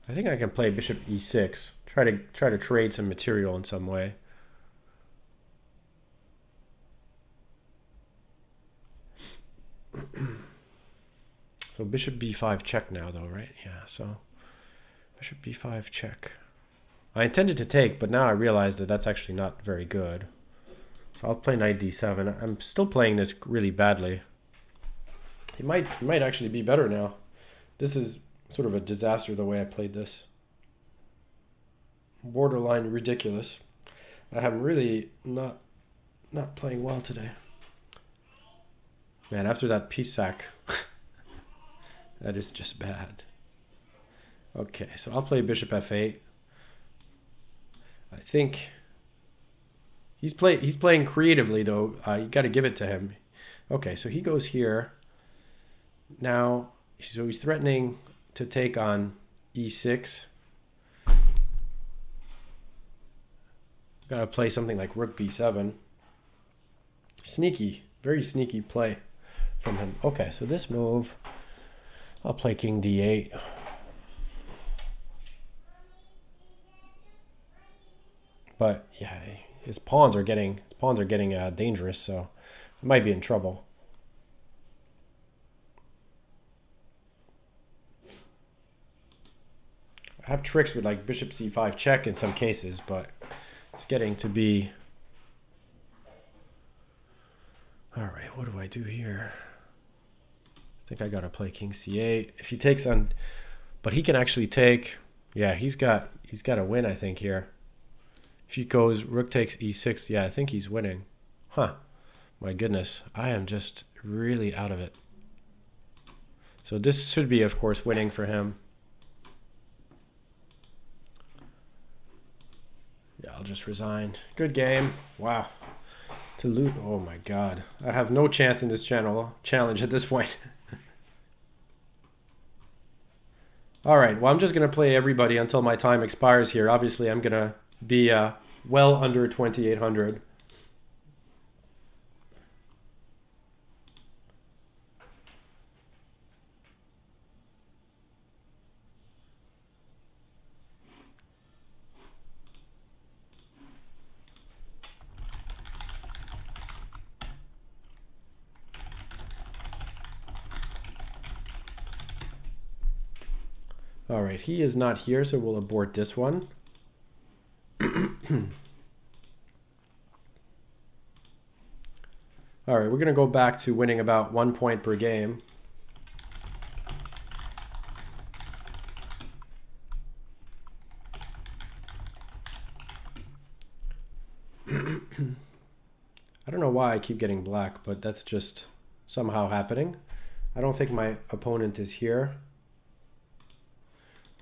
I think I can play bishop e6. Try to trade some material in some way. So bishop b5 check now, though, right? Yeah. So bishop b5 check. I intended to take, but now I realize that that's actually not very good. So I'll play knight d7. I'm still playing this really badly. It might actually be better now. This is sort of a disaster the way I played this. Borderline ridiculous. I'm really not playing well today. Man, after that piece sack, that is just bad. Okay, so I'll play bishop f8. I think he's playing creatively though. You got to give it to him. Okay, so he goes here. Now, so he's threatening to take on e6. Got to play something like rook b7. Sneaky, very sneaky play from him. Okay, so this move, I'll play king d8. But yeah, his pawns are getting dangerous, so he might be in trouble. I have tricks with like bishop c5 check in some cases, but it's getting to be. All right, what do I do here? I think I gotta play king c8. If he takes on, but he can actually take. Yeah, he's got a win, I think, here. If he goes rook takes e6, yeah, I think he's winning. Huh. My goodness, I am just really out of it. So this should be, of course, winning for him. Yeah, I'll just resign. Good game. Wow. To lose. Oh my god. I have no chance in this challenge at this point. Alright, well I'm just going to play everybody until my time expires here. Obviously I'm going to be well under 2800. Alright, he is not here, so we'll abort this one. Alright, we're going to go back to winning about 1 point per game. I don't know why I keep getting black, but that's just somehow happening. I don't think my opponent is here.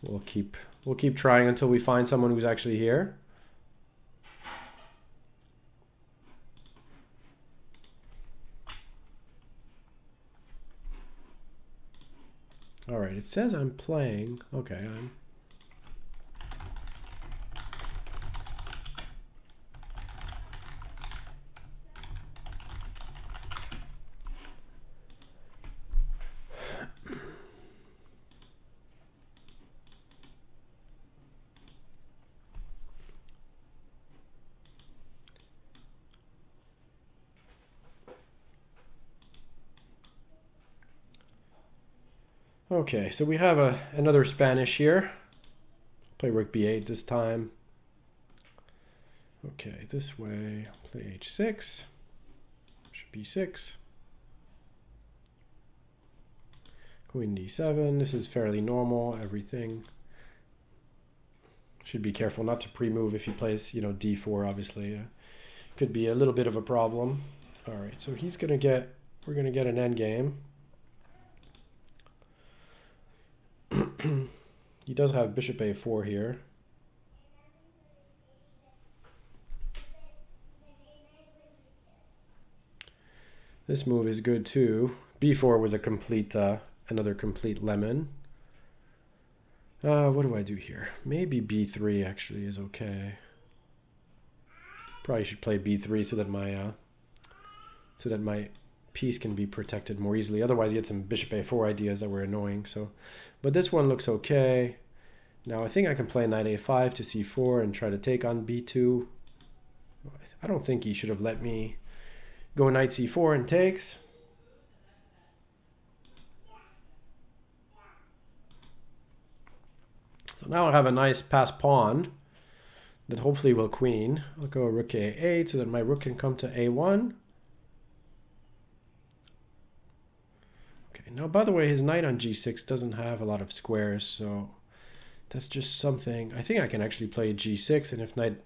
We'll keep trying until we find someone who's actually here. Alright, it says I'm playing. Okay, I'm. Okay, so we have another Spanish here. Play rook b8 this time. Okay, this way. Play h6. Bishop b6. Queen d7. This is fairly normal. Everything. Should be careful not to pre-move if he plays, d4. Obviously, could be a little bit of a problem. All right, so we're gonna get an endgame. He does have bishop a4 here. This move is good too. b4 was a complete, another complete lemon. What do I do here? Maybe b3 actually is okay. Probably should play b3 so that my piece can be protected more easily. Otherwise, you get some bishop a4 ideas that were annoying. So, but this one looks okay. Now I think I can play knight a5 to c4 and try to take on b2. I don't think he should have let me go knight c4 and takes. So now I have a nice pass pawn that hopefully will queen. I'll go rook a8 so that my rook can come to a1. Okay, now by the way, his knight on g6 doesn't have a lot of squares, so that's just something. I think I can actually play g6, and if knight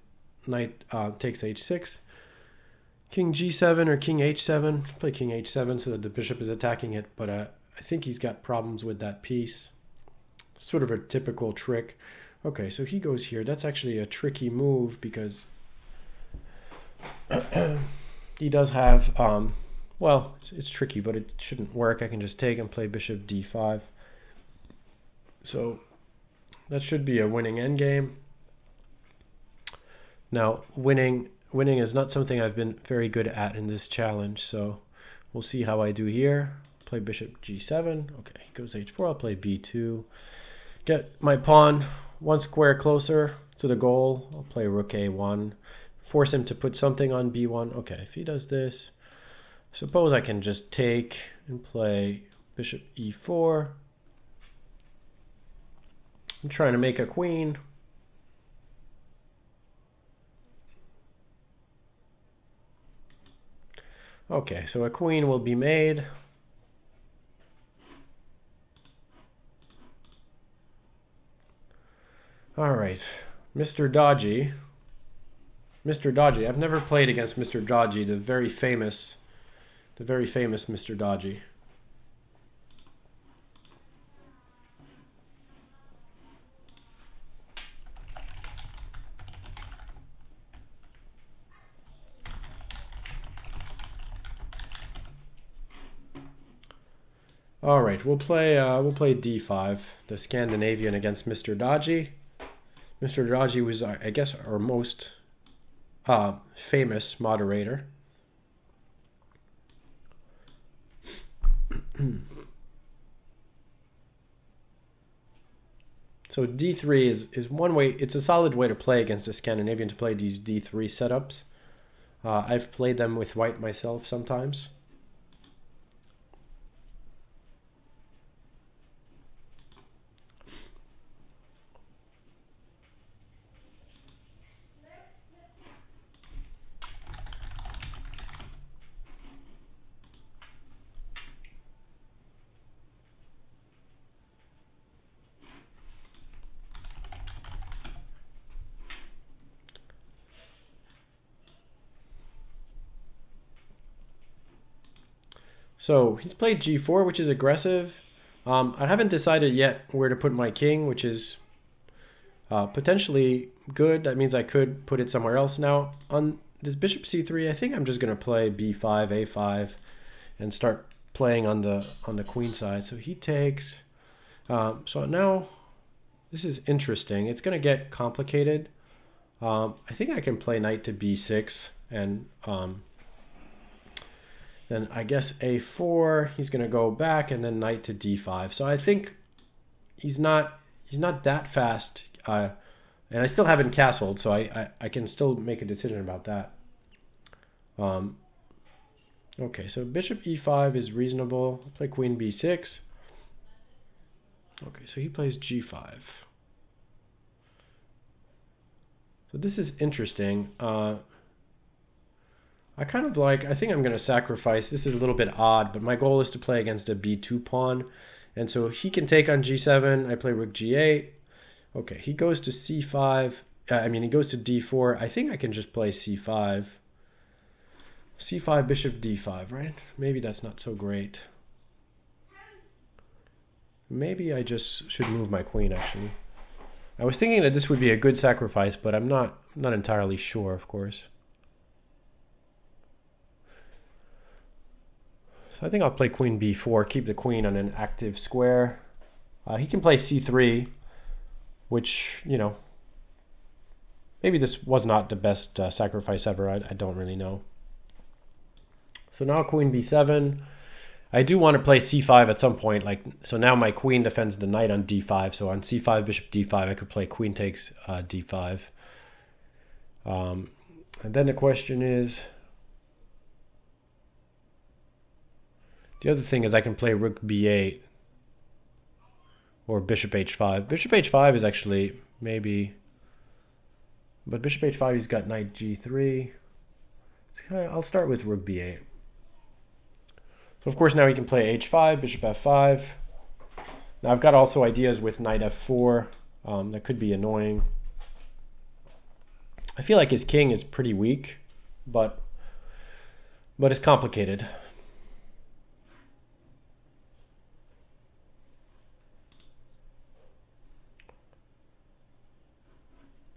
takes h6, king g7 or king h7, play king h7 so that the bishop is attacking it, but I think he's got problems with that piece. Sort of a typical trick. Okay, so he goes here. That's actually a tricky move because he does have, well, it's tricky, but it shouldn't work. I can just take and play bishop d5. So that should be a winning endgame. Now, winning is not something I've been very good at in this challenge, so we'll see how I do here. Play bishop g7. Okay, he goes h4. I'll play b2. Get my pawn one square closer to the goal. I'll play rook a1. Force him to put something on b1. Okay, if he does this, suppose I can just take and play bishop e4. I'm trying to make a queen. Okay, so a queen will be made. Alright, Mr. Dodgy. Mr. Dodgy. I've never played against Mr. Dodgy, the very famous Mr. Dodgy. Alright, we'll play d5, the Scandinavian against Mr. Dodgy. Mr. Dodgy was, I guess, our most famous moderator. So d3 is one way. It's a solid way to play against a Scandinavian, to play these d3 setups. I've played them with white myself sometimes. So he's played g4, which is aggressive. I haven't decided yet where to put my king, which is potentially good. That means I could put it somewhere else. Now, on this bishop c3, I think I'm just going to play b5, a5, and start playing on the queen side. So he takes. So now, this is interesting. It's going to get complicated. I think I can play knight to b6, and then I guess a4, he's going to go back, and then knight to d5. So I think he's not that fast, and I still haven't castled, so I can still make a decision about that. Okay, so bishop e5 is reasonable. I'll play queen b6. Okay, so he plays g5. So this is interesting. I kind of like, I think I'm going to sacrifice. This is a little bit odd, but my goal is to play against a b2 pawn. And so he can take on g7. I play rook g8. Okay, he goes to c5. He goes to d4. I think I can just play c5. c5, bishop d5, right? Maybe that's not so great. Maybe I just should move my queen, actually. I was thinking that this would be a good sacrifice, but I'm not entirely sure, of course. So I think I'll play queen b4, keep the queen on an active square. He can play c3, which, you know, Maybe this was not the best sacrifice ever. I don't really know. So now queen b7. I do want to play c5 at some point. So now my queen defends the knight on d5. So on c5, bishop d5, I could play queen takes d5. And then the question is, the other thing is I can play rook b8 or bishop h5. Bishop h5 is actually maybe, but bishop h5 he's got knight g3. I'll start with rook b8. So of course now he can play h5, bishop f5. Now I've got also ideas with knight f4 that could be annoying. I feel like his king is pretty weak, but it's complicated.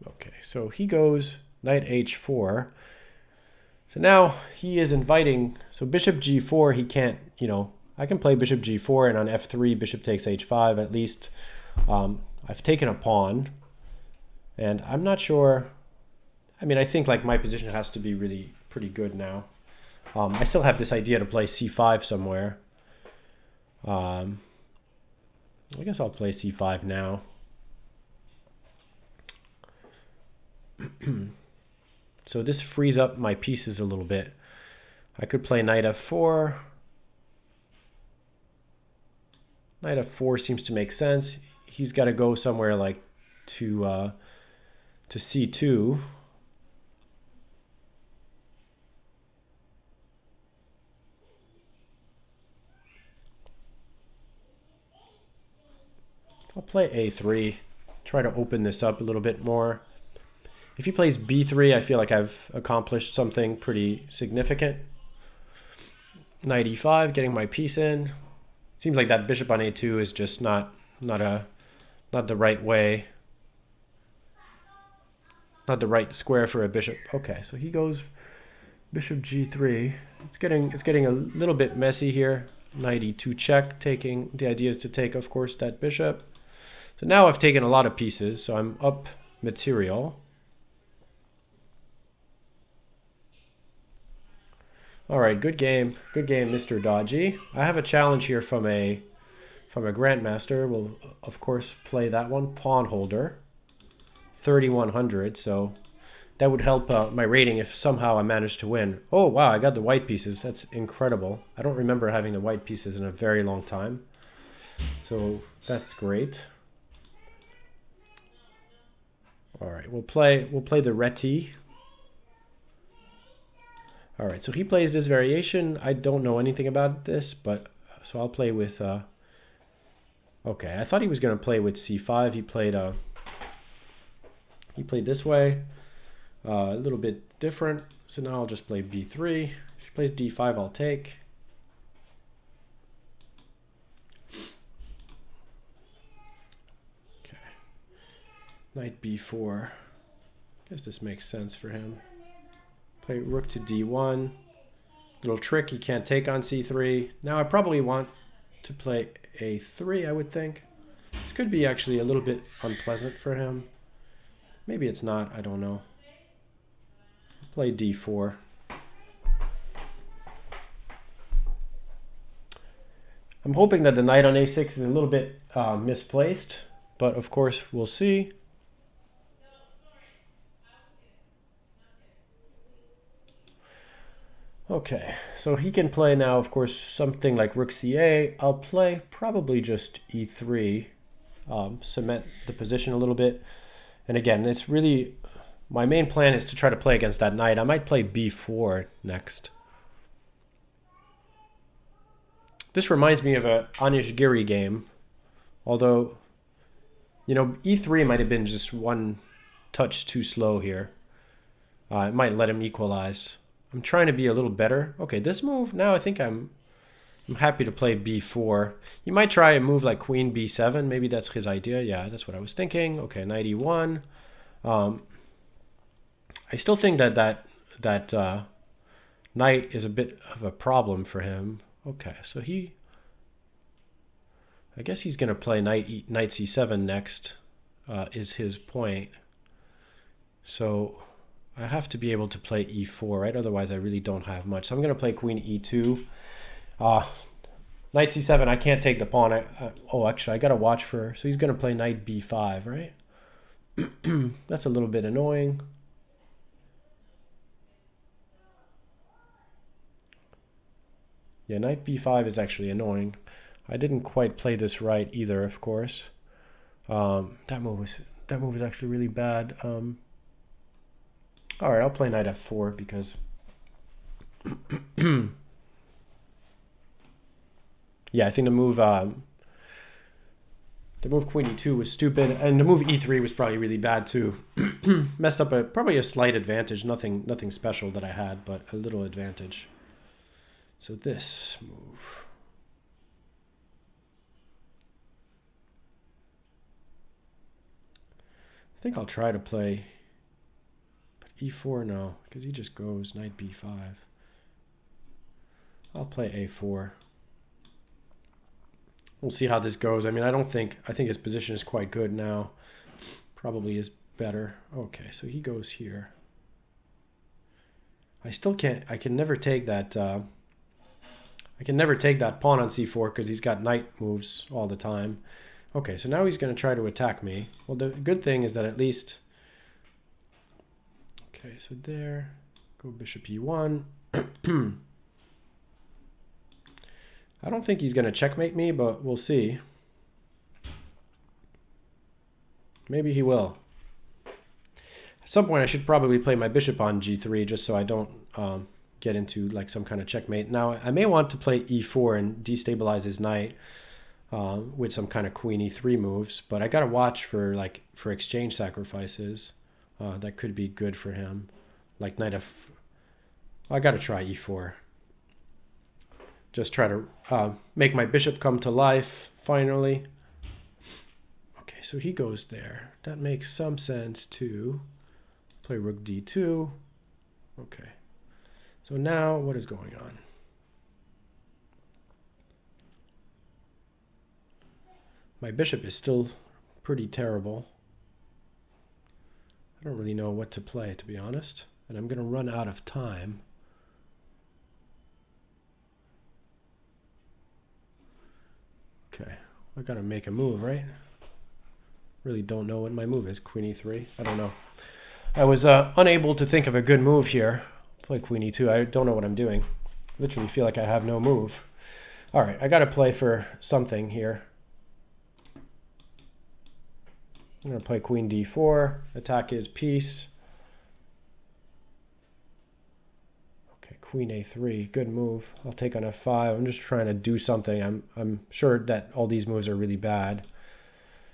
Okay, so he goes knight h4. So now he is inviting, so bishop g4, he can't, I can play bishop g4, and on f3, bishop takes h5. At least I've taken a pawn, and I'm not sure. I think like my position has to be really pretty good now. I still have this idea to play c5 somewhere. I guess I'll play c5 now. So this frees up my pieces a little bit. I could play knight f4. Knight f4 seems to make sense. He's got to go somewhere like to c2. I'll play a3, try to open this up a little bit more. If he plays b3, I feel like I've accomplished something pretty significant. Knight e5, getting my piece in. Seems like that bishop on a2 is just not the right way, not the right square for a bishop. Okay, so he goes bishop g3. It's getting a little bit messy here. Knight e2 check. Taking the idea is to take, of course, that bishop. So now I've taken a lot of pieces, so I'm up material. All right, good game, Mr. Dodgy. I have a challenge here from a grandmaster. We'll of course play that one. Pawn holder, 3100. So that would help my rating if somehow I managed to win. Oh wow, I got the white pieces. That's incredible. I don't remember having the white pieces in a very long time. So that's great. All right, we'll play the reti. All right, so he plays this variation. I don't know anything about this, but so I'll play with. Okay, I thought he was going to play with c5. He played this way, a little bit different. So now I'll just play b3. If he plays d5, I'll take. Okay, knight b4. Guess this makes sense for him. Play rook to d1. Little trick, he can't take on c3. Now I probably want to play a3, I would think. This could be actually a little bit unpleasant for him. Maybe it's not, I don't know. Play d4. I'm hoping that the knight on a6 is a little bit misplaced, but of course we'll see. Okay, so he can play now, of course, something like rook ca. I'll play probably just e3, cement the position a little bit. And again, it's really, my main plan is to try to play against that knight. I might play b4 next. This reminds me of a Anish Giri game, although, e3 might have been just one touch too slow here. It might let him equalize. I'm trying to be a little better. Okay, this move, now I think I'm happy to play b4. You might try a move like queen b7. Maybe that's his idea. Yeah, that's what I was thinking. Okay, knight e1. I still think that knight is a bit of a problem for him. Okay, so I guess he's going to play knight c7 next, is his point. So I have to be able to play e4, right? Otherwise I really don't have much. So I'm going to play queen e2. Knight c7, I can't take the pawn. Oh, actually, I got to watch for... So he's going to play knight b5, right? That's a little bit annoying. Yeah, knight b5 is actually annoying. I didn't quite play this right either, of course. That move is actually really bad. All right, I'll play knight f4 because yeah, I think the move queen e2 was stupid, and the move e3 was probably really bad too. Messed up probably a slight advantage, nothing special that I had, but a little advantage. So this move. I think I'll try to play e4 now, because he just goes knight b5. I'll play a4. We'll see how this goes. I mean, I think his position is quite good now. Probably is better. Okay, so he goes here. I can never take that pawn on c4 because he's got knight moves all the time. Okay, so now he's going to try to attack me. Well, the good thing is that at least... Okay, so there. Go bishop e1. I don't think he's going to checkmate me, but we'll see. Maybe he will. At some point I should probably play my bishop on g3 just so I don't get into like some kind of checkmate. Now I may want to play e4 and destabilize his knight with some kind of queen e3 moves, but I gotta watch for exchange sacrifices that could be good for him, like knight f. I gotta try e4. Just try to make my bishop come to life finally. Okay, so he goes there. That makes some sense too. Play rook d2. Okay. So now what is going on? My bishop is still pretty terrible. I don't really know what to play, to be honest. And I'm going to run out of time. Okay. I got to make a move, right? Really don't know what my move is. Queen e3. I don't know. I was unable to think of a good move here. Play queen e2. I don't know what I'm doing. Literally feel like I have no move. All right, I got to play for something here. I'm going to play queen d4. Attack his piece. Okay, queen a3. Good move. I'll take on f5. I'm just trying to do something. I'm sure that all these moves are really bad.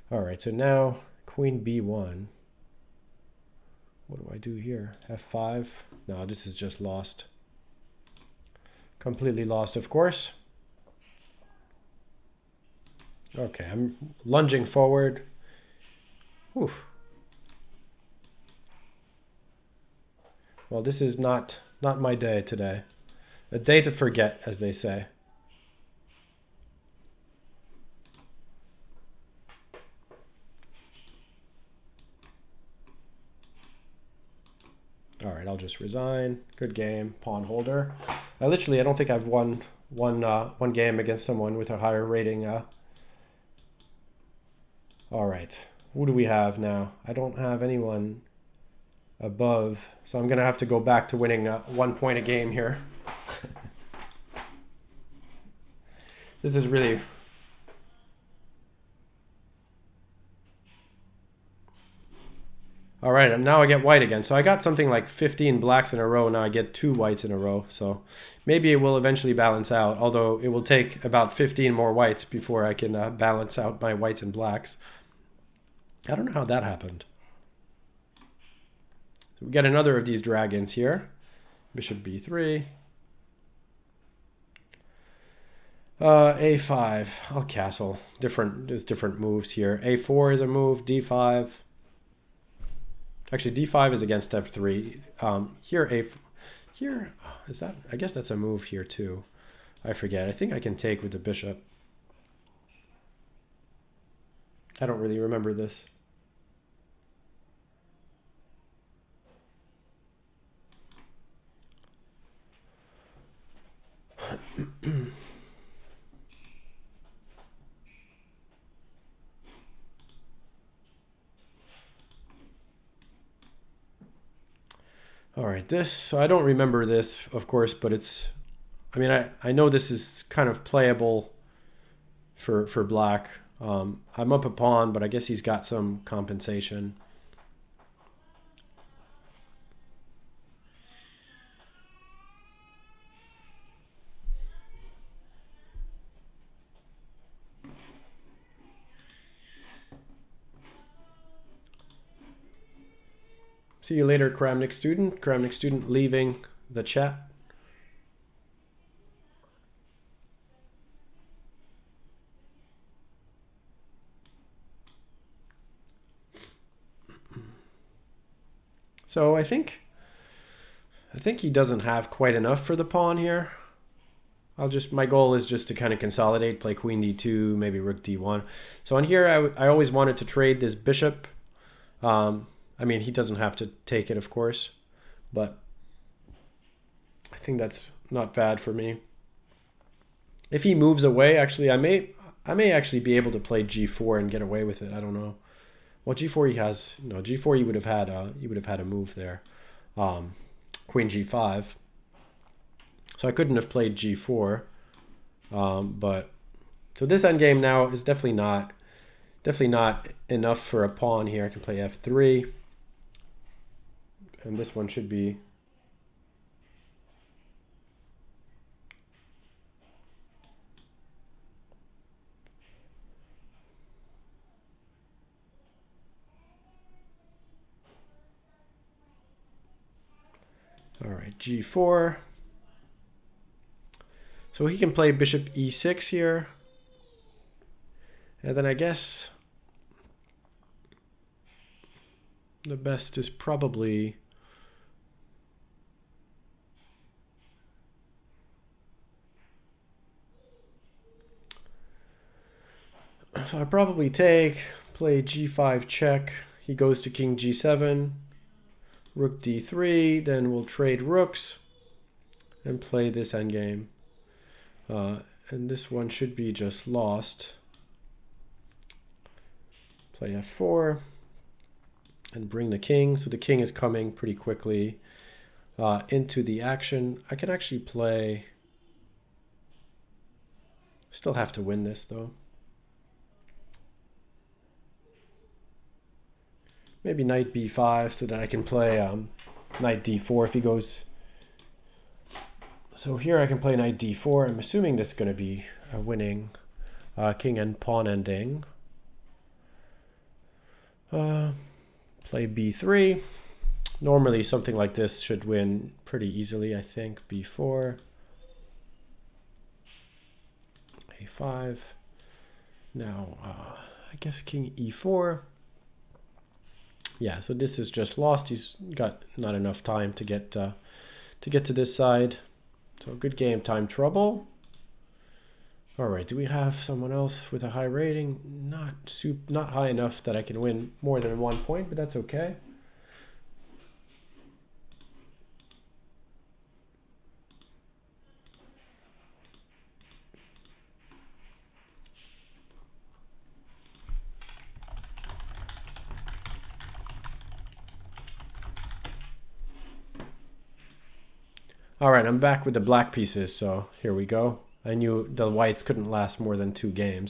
All right, so now queen b1. What do I do here? f5? No, this is just lost. Completely lost, of course. Okay, I'm lunging forward. Oof. Well, this is not my day today. A day to forget, as they say. All right, I'll just resign. Good game, pawn holder. I don't think I've won one game against someone with a higher rating. All right, who do we have now? I don't have anyone above, so I'm going to have to go back to winning 1 point a game here. This is really... All right, and now I get white again. So I got something like 15 blacks in a row. Now I get 2 whites in a row. So maybe it will eventually balance out, although it will take about 15 more whites before I can balance out my whites and blacks. I don't know how that happened. So we get another of these dragons here. Bishop b3. a5. I'll castle. There's different moves here. a4 is a move. d5. Actually, d5 is against f3. Here is that? I guess that's a move here too. I forget. I think I can take with the bishop. I don't really remember this. All right, this, so I don't remember this, of course, but it's, I mean, I know this is kind of playable for black. I'm up a pawn, but I guess he's got some compensation. See you later, Kramnik student. Kramnik student leaving the chat. So I think he doesn't have quite enough for the pawn here. My goal is just to kind of consolidate, play queen d2, maybe rook d1. So on here, I always wanted to trade this bishop. I mean, he doesn't have to take it, of course, but I think that's not bad for me. If he moves away, actually, I may actually be able to play g4 and get away with it. I don't know. Well, g4 he has, no, g4 he would have had a move there. Queen g5. So I couldn't have played g4. But so this endgame now is definitely not enough for a pawn here. I can play f3, and this one should be. All right, g4. So he can play bishop e6 here, and then I guess the best is probably so I probably play g5 check. He goes to king g7, rook d3. Then we'll trade rooks and play this endgame. And this one should be just lost. Play f4 and bring the king. So the king is coming pretty quickly into the action. I can actually play. Still have to win this though. Maybe knight b5 so that I can play knight d4 if he goes. So here I can play knight d4. I'm assuming this is going to be a winning king and pawn ending. Play b3. Normally something like this should win pretty easily, I think. b4. a5. Now, I guess king e4. Yeah, so this is just lost. He's got not enough time to get to this side. So good game, time trouble. All right, do we have someone else with a high rating? Not high enough that I can win more than 1 point, but that's okay. All right, I'm back with the black pieces, so here we go. I knew the whites couldn't last more than 2 games.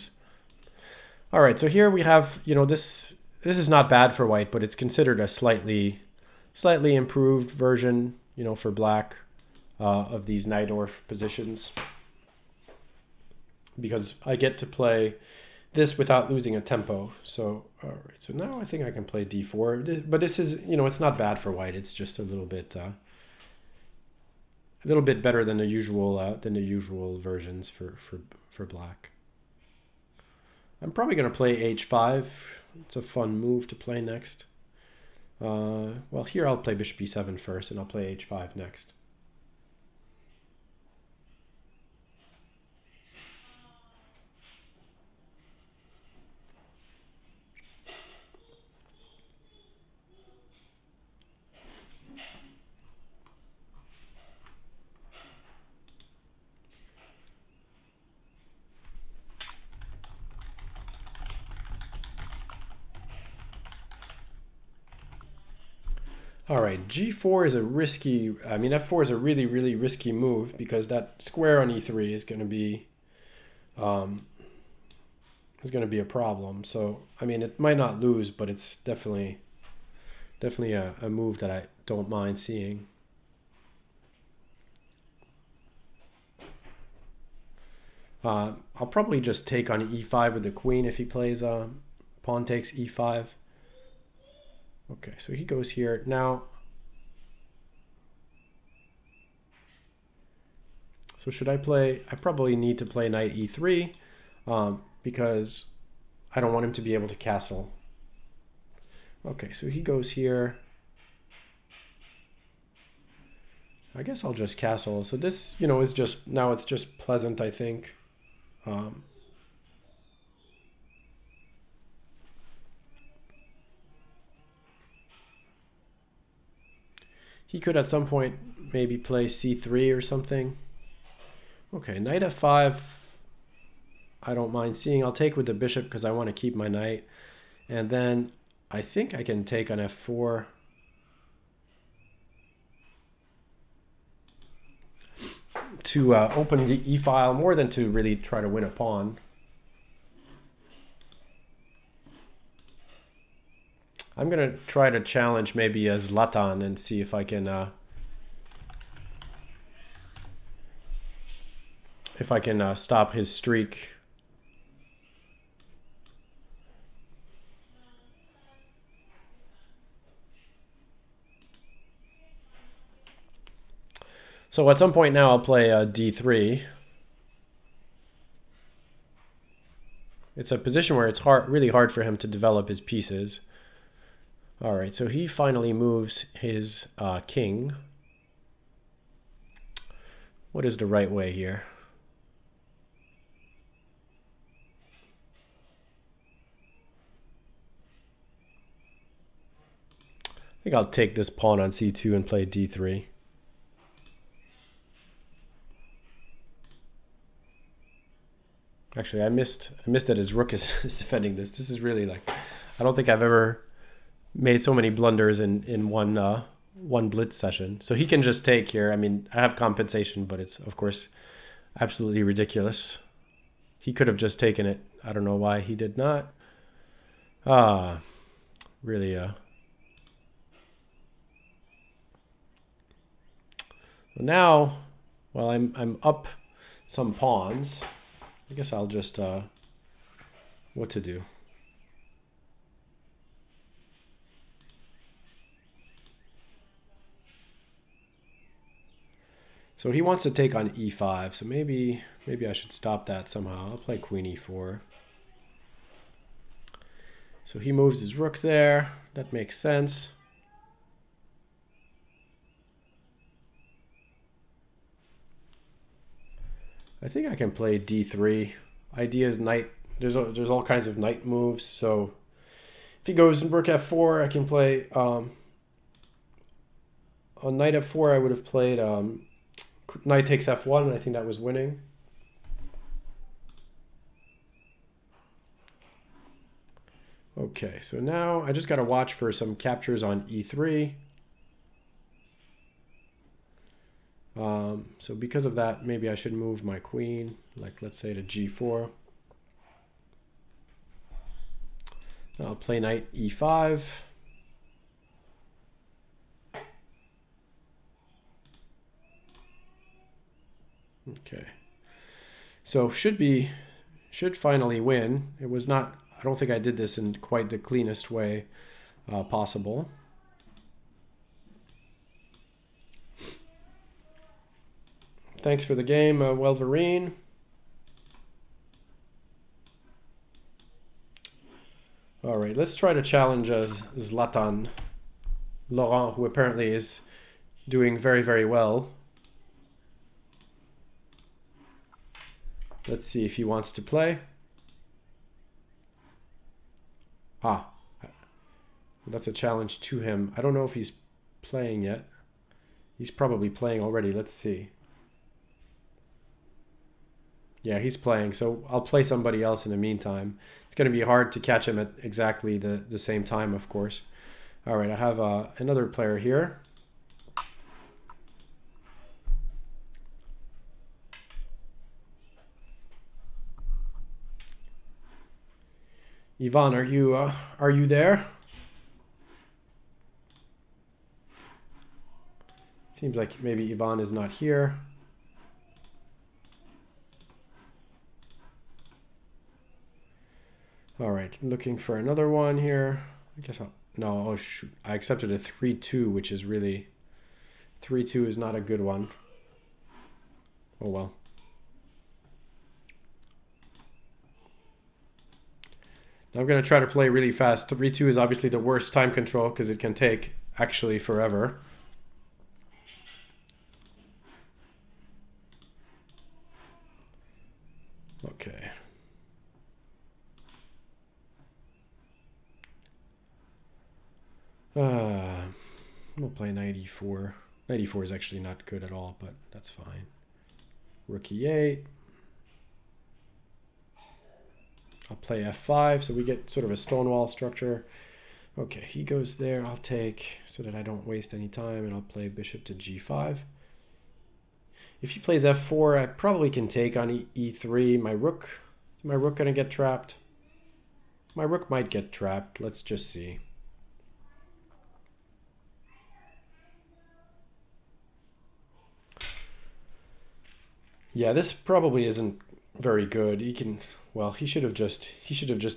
All right, so here we have, this is not bad for white, but it's considered a slightly improved version, for black of these Najdorf positions, because I get to play this without losing a tempo. So all right, so now I think I can play d4, but this is, it's not bad for white. It's just a little bit better than the usual versions for black. I'm probably going to play h5. It's a fun move to play next. Well, here I'll play bishop e7 first, and I'll play h5 next. Alright, G4 is a risky, I mean F4 is a really, really risky move because that square on E3 is going to be a problem. So, I mean, it might not lose, but it's definitely a move that I don't mind seeing. I'll probably just take on E5 with the queen if he plays pawn takes E5. Okay, so he goes here. Now, so should I play? I probably need to play knight E3 because I don't want him to be able to castle. Okay, so he goes here. I guess I'll just castle. So this, is just, now it's just pleasant, I think. He could at some point maybe play C3 or something. Okay, knight F5, I don't mind seeing. I'll take with the bishop because I want to keep my knight. And then I think I can take on F4. To open the E-file more than to really try to win a pawn. I'm going to try to challenge maybe a Zlatan and see if I can stop his streak. So at some point now I'll play D3. It's a position where it's really hard for him to develop his pieces. Alright, so he finally moves his king. What is the right way here? I think I'll take this pawn on C2 and play D3. Actually, I missed that his rook is defending this. This is really like, I don't think I've ever made so many blunders in one blitz session. So he can just take here. I mean, I have compensation, but it's of course absolutely ridiculous. He could have just taken it. I don't know why he did not. Really. Now, well, I'm up some pawns. I guess I'll just what to do. So he wants to take on E5, so maybe I should stop that somehow. I'll play Queen E4. So he moves his rook there. That makes sense. I think I can play D3. Idea is knight. There's all kinds of knight moves. So if he goes rook F4, I can play on knight F4. I would have played knight takes F1, and I think that was winning. Okay, so now I just got to watch for some captures on E3. So because of that, maybe I should move my queen, like let's say to G4. I'll play knight E5. Okay. So should finally win. It was not, I don't think I did this in quite the cleanest way possible. Thanks for the game, Welverine. Alright, let's try to challenge Zlatan Laurent, who apparently is doing very, very well. Let's see if he wants to play. That's a challenge to him. I don't know if he's playing yet. He's probably playing already. Let's see. Yeah, he's playing, so I'll play somebody else in the meantime. It's going to be hard to catch him at exactly the same time, of course. All right, I have another player here. Ivan, are you there? Seems like maybe Ivan is not here. All right, looking for another one here. I guess no. Oh shoot! I accepted a 3-2, which is really 3-2 is not a good one. Oh well. I'm going to try to play really fast. 3-2 is obviously the worst time control because it can take actually forever. Okay. We'll play 94. 94 is actually not good at all, but that's fine. Rook e8. I'll play f5, so we get sort of a stonewall structure. Okay, he goes there. I'll take, so that I don't waste any time, and I'll play bishop to g5. If he plays f4, I probably can take on e3. My rook, is my rook going to get trapped? My rook might get trapped. Let's just see. Yeah, this probably isn't very good. He can, well, he should have just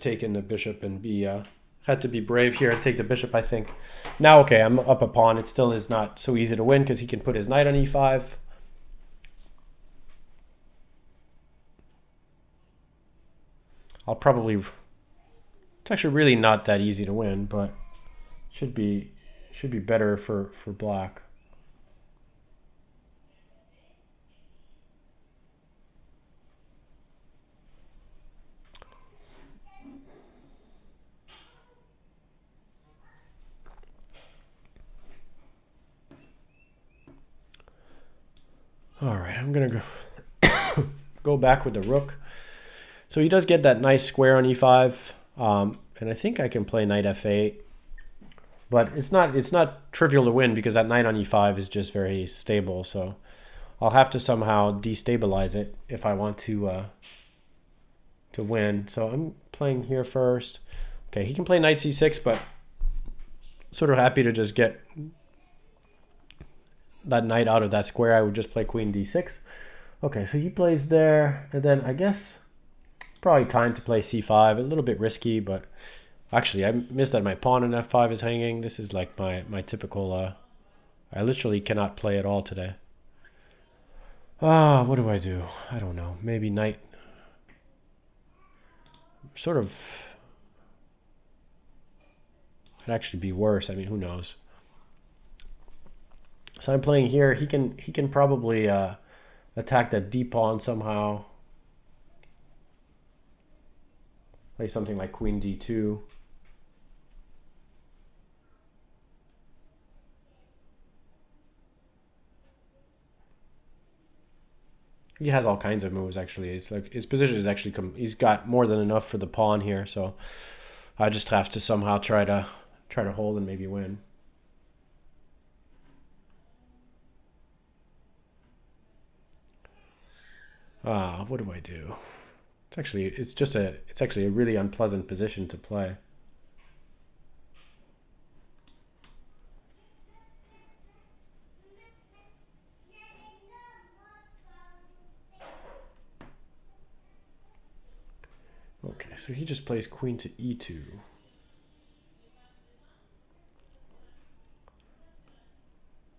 taken the bishop and had to be brave here and take the bishop, I think. Now, okay, I'm up a pawn. It still is not so easy to win because he can put his knight on e5. I'll probably, it's actually really not that easy to win, but should be better for black. All right, I'm gonna go back with the rook. So he does get that nice square on e5, and I think I can play knight f8. But it's not trivial to win because that knight on e5 is just very stable. So I'll have to somehow destabilize it if I want to win. So I'm playing here first. Okay, he can play knight c6, but sort of happy to just get that knight out of that square. I would just play queen d6. Okay, so he plays there, and then I guess probably time to play c5. A little bit risky, but actually I missed that my pawn on f5 is hanging. This is like my typical, I literally cannot play at all today. What do I do? I don't know. Maybe knight. Sort of. Could actually be worse. I mean, who knows? So I'm playing here. He can probably attack that d pawn somehow. Play something like queen d2. He has all kinds of moves actually. It's like his position is actually he's got more than enough for the pawn here, so I just have to somehow try to hold and maybe win. What do I do? It's actually a really unpleasant position to play. Okay, so he just plays queen to e2.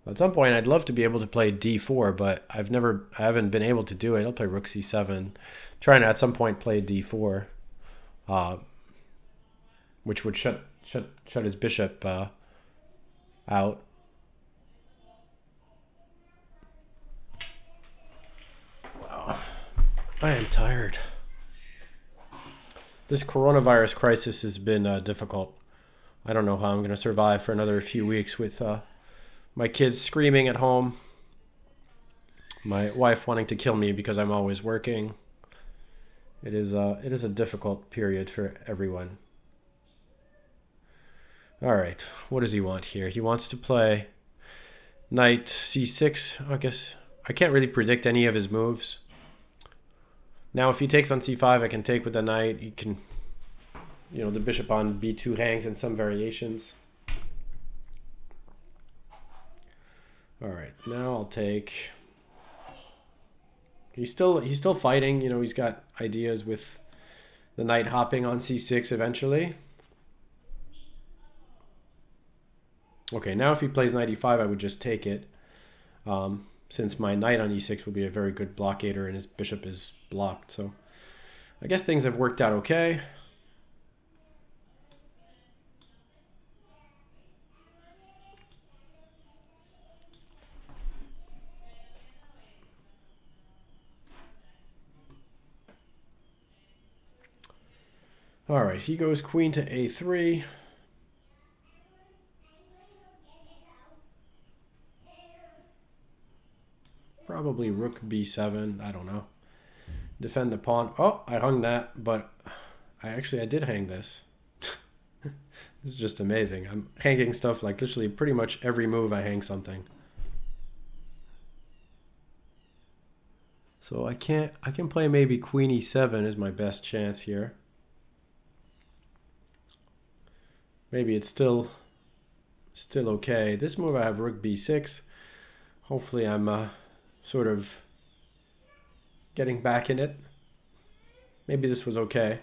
At some point, I'd love to be able to play d4, but I haven't been able to do it. I'll play rook c7, trying to at some point play d4, which would shut his bishop out. Wow, I am tired. This coronavirus crisis has been difficult. I don't know how I'm going to survive for another few weeks with my kids screaming at home, my wife wanting to kill me because I'm always working. It is a difficult period for everyone. Alright, what does he want here? He wants to play knight c6. I guess I can't really predict any of his moves. Now if he takes on c5, I can take with the knight. He can, the bishop on b2 hangs in some variations. Alright, now I'll take... He's still fighting, he's got ideas with the knight hopping on c6 eventually. Okay, now if he plays knight e5, I would just take it, since my knight on e6 will be a very good blockader and his bishop is blocked. So I guess things have worked out okay. Alright, he goes queen to a3. Probably rook b7, I don't know. Defend the pawn. Oh, I hung that, but I did hang this. This is just amazing. I'm hanging stuff like literally pretty much every move I hang something. So I can play maybe queen e7 is my best chance here. Maybe it's still okay. This move I have rook b6. Hopefully I'm sort of getting back in it. Maybe this was okay.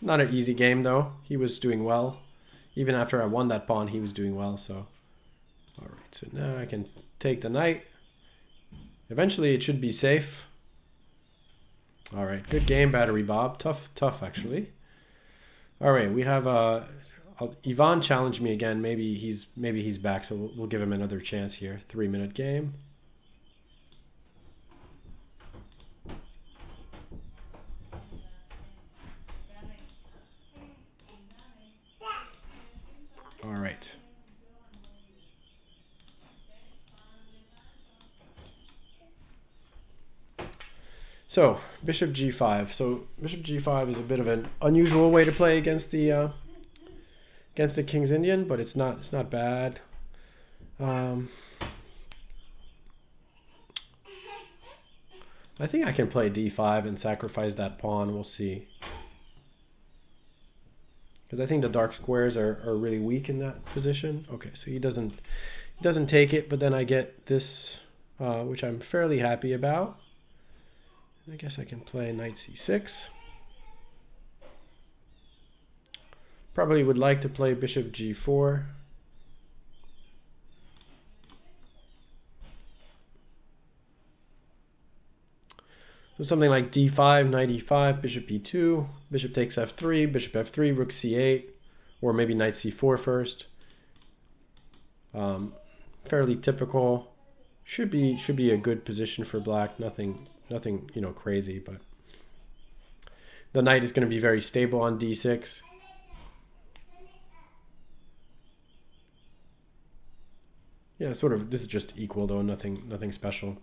Not an easy game though. He was doing well. Even after I won that pawn, he was doing well. So, alright, so now I can take the knight. Eventually it should be safe. Alright, good game, Battery Bob. Tough actually. Alright, we have Ivan challenged me again. Maybe he's back, so we'll give him another chance here. 3-minute game. Alright. So, bishop g5. So, bishop g5 is a bit of an unusual way to play against the King's Indian, but it's not bad. I think I can play d5 and sacrifice that pawn. We'll see. Because I think the dark squares are really weak in that position. Okay, so he doesn't take it, but then I get this, which I'm fairly happy about. I guess I can play knight c6. Probably would like to play bishop g4. So something like d5, knight e5, bishop e2, bishop takes f3, bishop f3, rook c8, or maybe knight c4 first. Fairly typical. Should be a good position for black. Nothing crazy, but the knight is going to be very stable on d6. Yeah, sort of. This is just equal though. Nothing special.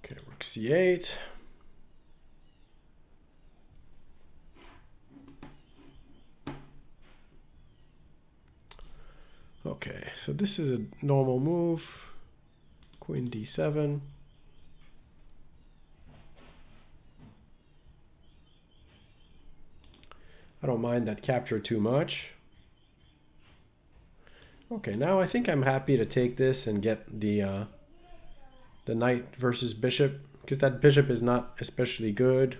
Okay, rook c8. Okay, so this is a normal move. Queen d7. I don't mind that capture too much. Okay, now I think I'm happy to take this and get the knight versus bishop, because that bishop is not especially good.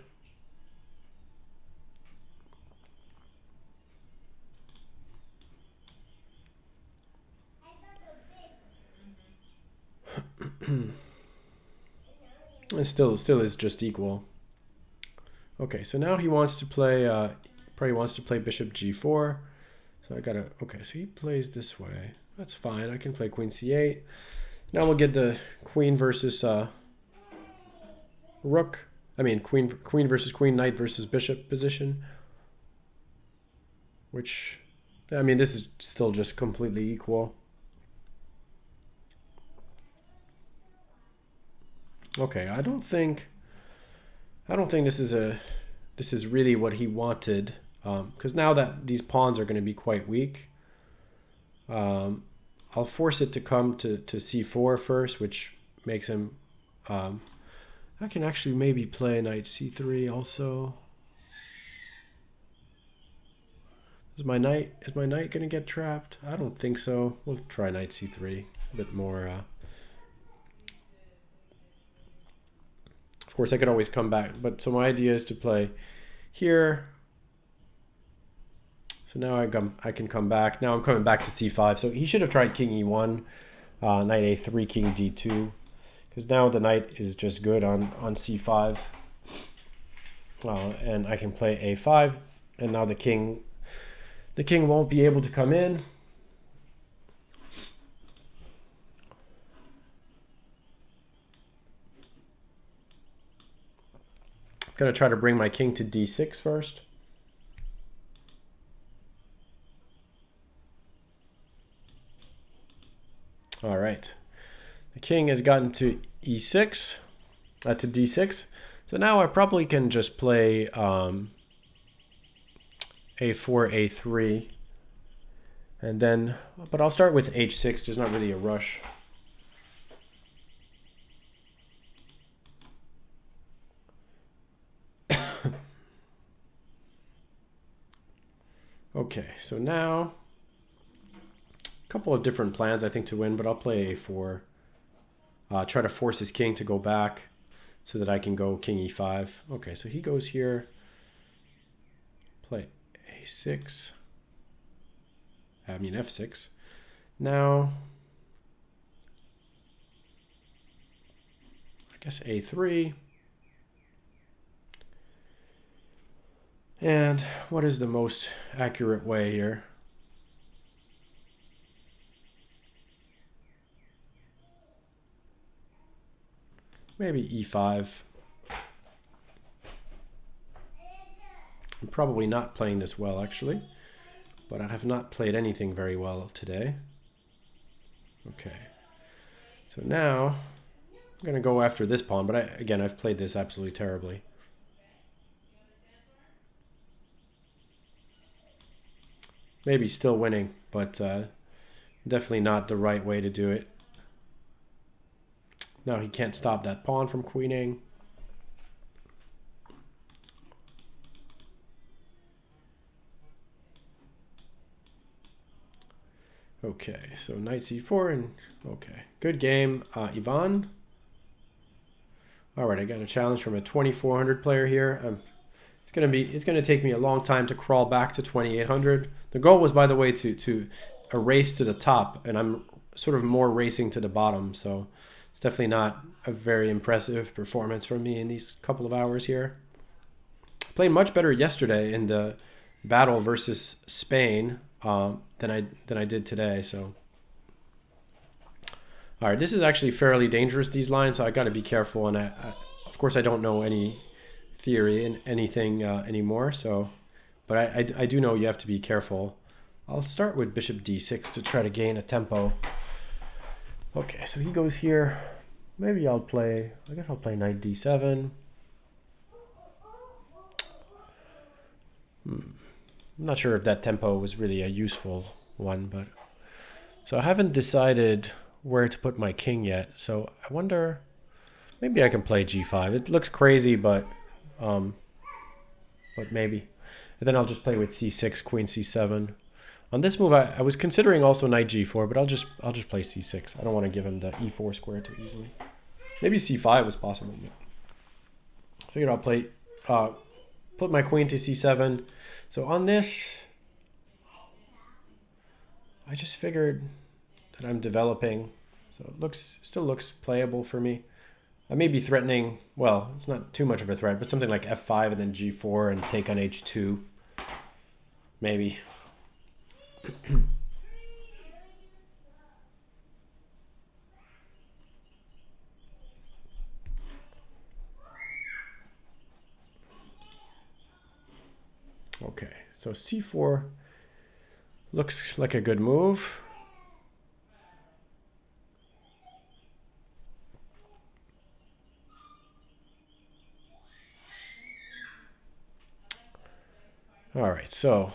It still is just equal. Okay, so now he wants to play probably wants to play bishop g4. So I gotta, okay, so he plays this way. That's fine. I can play queen c8. Now we'll get the queen versus rook. I mean queen versus queen, knight versus bishop position. Which, I mean, this is still just completely equal. Okay, I don't think this is really what he wanted, because now that these pawns are going to be quite weak, I'll force it to come to c4 first, which makes him. I can actually maybe play knight c3 also. Is my knight going to get trapped? I don't think so. We'll try knight c3. A bit more. Of course, I could always come back, but so my idea is to play here. So now I can come back. Now I'm coming back to c5. So he should have tried king e1, knight a3, king d2, because now the knight is just good on c5, and I can play a5, and now the king won't be able to come in. I'm going to try to bring my king to d6 first. All right. The king has gotten to e6, to d6. So now I probably can just play a4, a3, and then, but I'll start with h6. There's not really a rush. Okay, so now a couple of different plans I think to win, but I'll play a4. Try to force his king to go back so that I can go king e5. Okay, so he goes here. Play a6. I mean f6. Now, I guess a3. And what is the most accurate way here? Maybe e5. I'm probably not playing this well, actually, but I have not played anything very well today. Okay, so now I'm going to go after this pawn, but again, I've played this absolutely terribly. Maybe still winning, but definitely not the right way to do it. Now he can't stop that pawn from queening. Okay, so knight c4, and okay, good game, Ivan. All right, I got a challenge from a 2400 player here. It's gonna take me a long time to crawl back to 2800. The goal was, by the way, to a race to the top, and I'm sort of more racing to the bottom. So it's definitely not a very impressive performance from me in these couple of hours here. Played much better yesterday in the battle versus Spain than I did today. So, all right, this is actually fairly dangerous, these lines. So I got to be careful, and of course I don't know any theory in anything anymore. So, but I do know you have to be careful. I'll start with bishop d6 to try to gain a tempo. Okay, so he goes here. Maybe I guess I'll play knight d7. I'm not sure if that tempo was really a useful one, but so I haven't decided where to put my king yet. So I wonder, maybe I can play g5. It looks crazy, but maybe. And then I'll just play with c6, queen c7. On this move, I was considering also knight g4, but I'll just play c6. I don't want to give him the e4 square too easily. Maybe c5 was possible. But I figured I'll play put my queen to c7. So on this, I just figured that I'm developing, so it still looks playable for me. I may be threatening, well, it's not too much of a threat, but something like f5 and then g4 and take on h2, maybe. Okay, so c4 looks like a good move. All right, so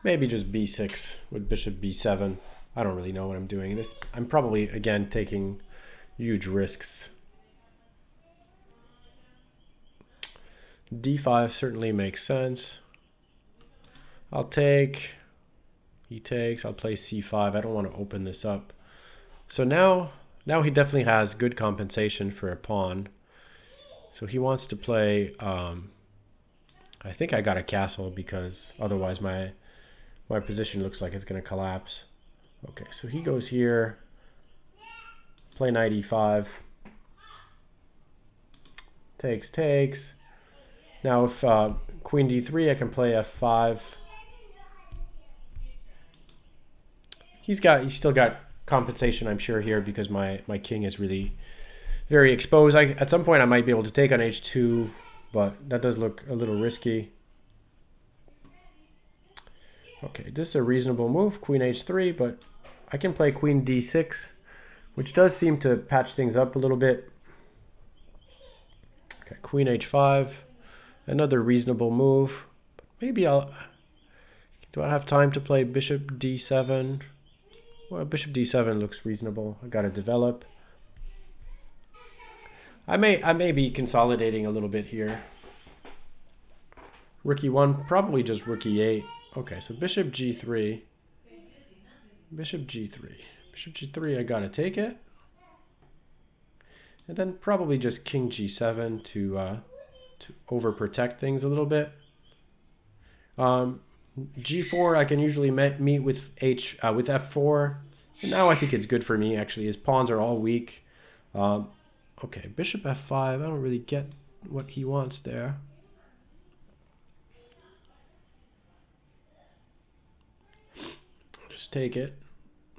maybe just b6 with bishop b7. I don't really know what I'm doing. I'm probably again taking huge risks. d5 certainly makes sense. I'll take. He takes. I'll play c5. I don't want to open this up. So now he definitely has good compensation for a pawn. So he wants to play. I think I got a castle because otherwise my position looks like it's going to collapse. Okay, so he goes here. Play knight e5. Takes. Now if queen d3, I can play f5. He's still got compensation, I'm sure, here because my king is really very exposed. At some point I might be able to take on h2, but that does look a little risky. Okay, this is a reasonable move, queen h3, but I can play queen d6, which does seem to patch things up a little bit. Okay, queen h5, another reasonable move. Maybe do I have time to play bishop d7? Well, bishop d7 looks reasonable. I got to develop. I may be consolidating a little bit here. Rook e1, probably just rook e8. Okay, so bishop g3. Bishop g3. Bishop g3, I got to take it. And then probably just king g7 to overprotect things a little bit. G4 I can usually meet with with f4. And now I think it's good for me actually. His pawns are all weak. Okay, bishop f5. I don't really get what he wants there. Just take it.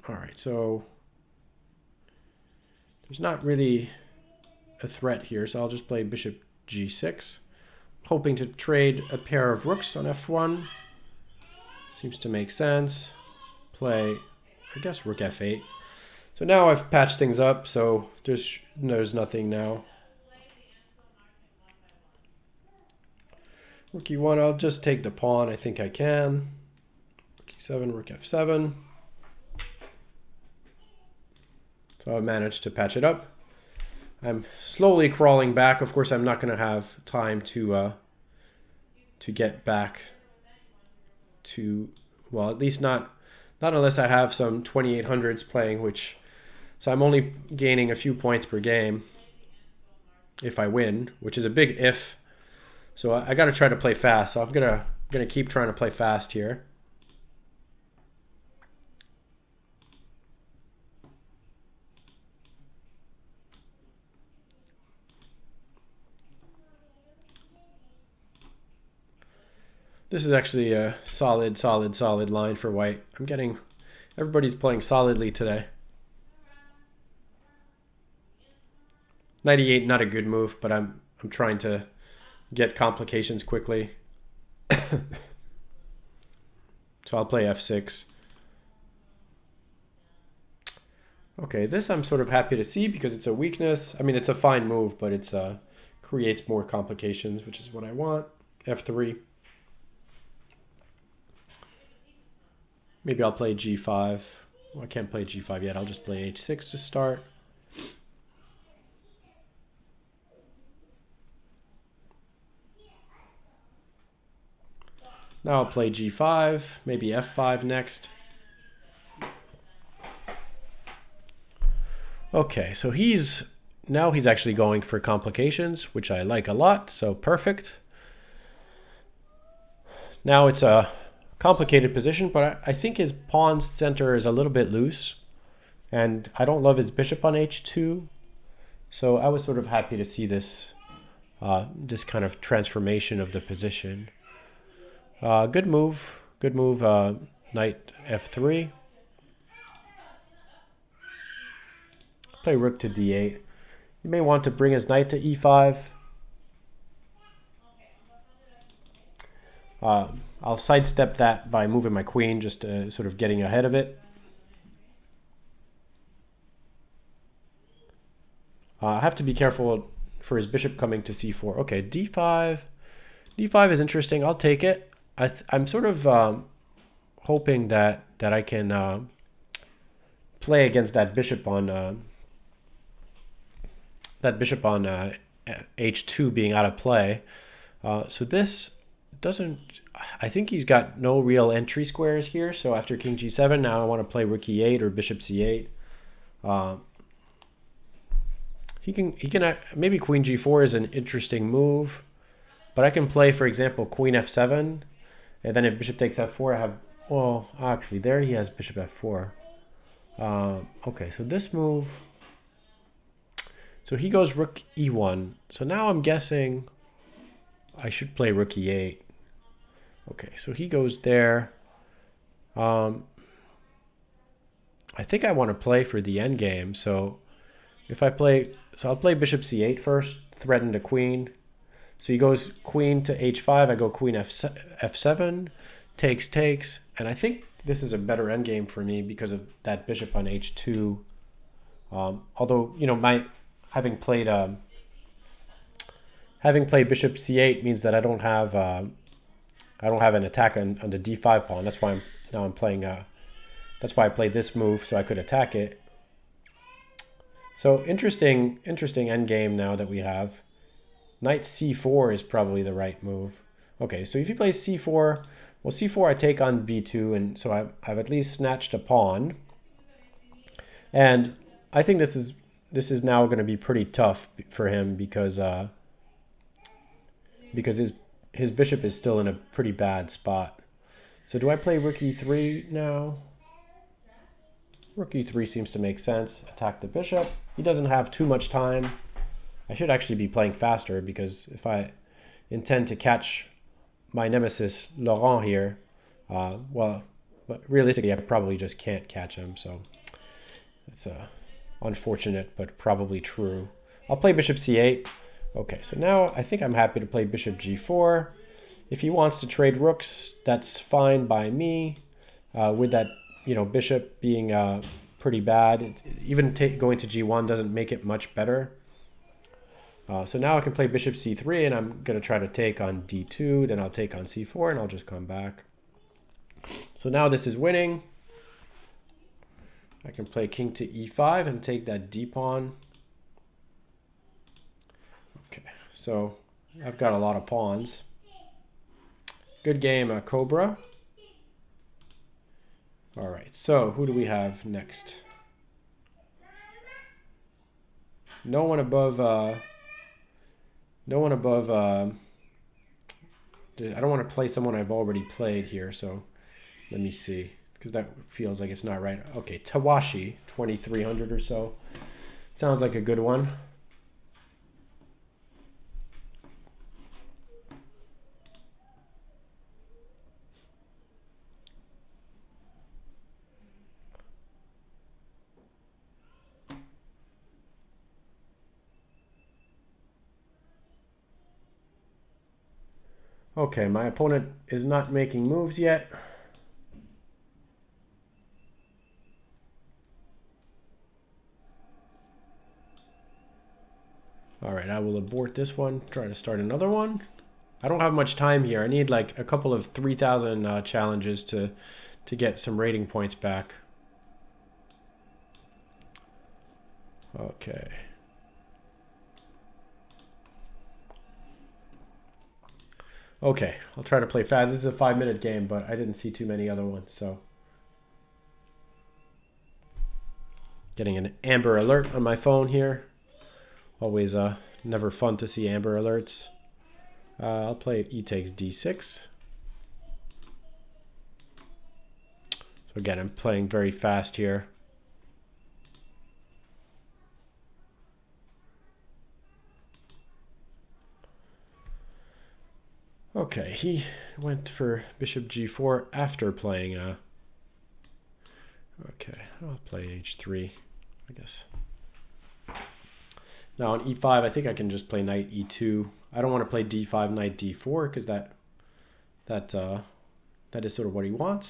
All right, so there's not really a threat here, so I'll just play bishop g6, hoping to trade a pair of rooks on f1. Seems to make sense. Play, I guess, rook f8. So now I've patched things up, so there's nothing now. Rook e1, I'll just take the pawn. I think I can. Rook e7, rook f7. So I managed to patch it up. I'm slowly crawling back. Of course, I'm not going to have time to get back to, well, at least not unless I have some 2800s playing, so I'm only gaining a few points per game if I win, which is a big if. So I got to try to play fast. So I'm gonna keep trying to play fast here. This is actually a solid line for white. Everybody's playing solidly today. 98, not a good move, but I'm trying to get complications quickly. So I'll play f6. Okay, this I'm sort of happy to see because it's a weakness. I mean, it's a fine move, but it creates more complications, which is what I want. f3. Maybe I'll play g5. Well, I can't play g5 yet. I'll just play h6 to start. Now I'll play g5, maybe f5 next. Okay, so he's actually going for complications, which I like a lot, so perfect. Now it's a complicated position, but I think his pawn center is a little bit loose, and I don't love his bishop on h2, so I was sort of happy to see this kind of transformation of the position. Good move, knight f3. Play rook to d8. You may want to bring his knight to e5. I'll sidestep that by moving my queen, just sort of getting ahead of it. I have to be careful for his bishop coming to c4. Okay, d5. d5 is interesting. I'll take it. I'm sort of hoping that I can play against that bishop on h2 being out of play. So this doesn't. I think he's got no real entry squares here. So after king g7, now I want to play rook e8 or bishop c8. He can maybe queen g4 is an interesting move, but I can play, for example, queen f7, and then if bishop takes f4, I have, well, actually there he has bishop f4. Okay, so this move, so he goes rook e1. So now I'm guessing I should play rook e8. Okay, so he goes there. I think I want to play for the endgame. So if I play, so I'll play bishop c8 first, threaten the queen. So he goes queen to h5. I go queen f7, takes, and I think this is a better endgame for me because of that bishop on h2. Although my having played bishop c8 means that I don't have an attack on the d5 pawn. That's why I'm playing. That's why I played this move, so I could attack it. So interesting endgame now that we have. Knight c4 is probably the right move. Okay, so if he plays c4, well, c4 I take on b2, and so I've at least snatched a pawn. And I think this is now going to be pretty tough for him because his bishop is still in a pretty bad spot. So do I play rook e3 now? Rook e3 seems to make sense. Attack the bishop. He doesn't have too much time. I should actually be playing faster because if I intend to catch my nemesis Laurent here, well, but realistically I probably just can't catch him, so it's unfortunate but probably true. I'll play bishop c8. Okay, so now I think I'm happy to play bishop g4. If he wants to trade rooks, that's fine by me. With that, bishop being pretty bad, even going to g1 doesn't make it much better. So now I can play bishop c3, and I'm going to try to take on d2, then I'll take on c4, and I'll just come back. So now this is winning. I can play king to e5 and take that d pawn. Okay, so I've got a lot of pawns. Good game, Cobra. All right, so who do we have next? No one above. I don't want to play someone I've already played here, so let me see, because that feels like it's not right. Okay, Tawashi, 2300 or so. Sounds like a good one. Okay, my opponent is not making moves yet. Alright, I will abort this one, try to start another one. I don't have much time here. I need like a couple of 3,000 challenges to get some rating points back. Okay. Okay, I'll try to play fast. This is a 5-minute game, but I didn't see too many other ones, so. Getting an Amber Alert on my phone here. Always never fun to see Amber Alerts. I'll play e takes d6. So again, I'm playing very fast here. Okay, he went for bishop g4 after playing okay, I'll play h3, I guess. Now on e5, I think I can just play knight e2. I don't want to play d5, knight d4, because that is sort of what he wants.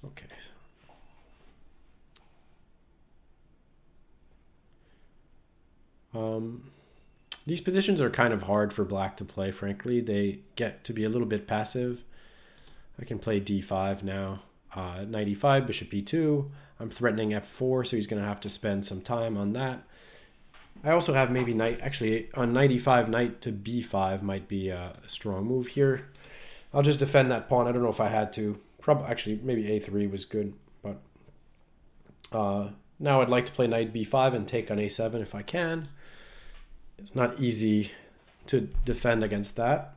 Okay. These positions are kind of hard for black to play, frankly. They get to be a little bit passive. I can play d5 now. Knight e5, bishop e2. I'm threatening f4, so he's going to have to spend some time on that. I also have maybe knight, actually on knight e5, knight to b5 might be a strong move here. I'll just defend that pawn. I don't know if I had to. Actually, maybe a3 was good, but now I'd like to play knight b5 and take on a7 if I can. It's not easy to defend against that,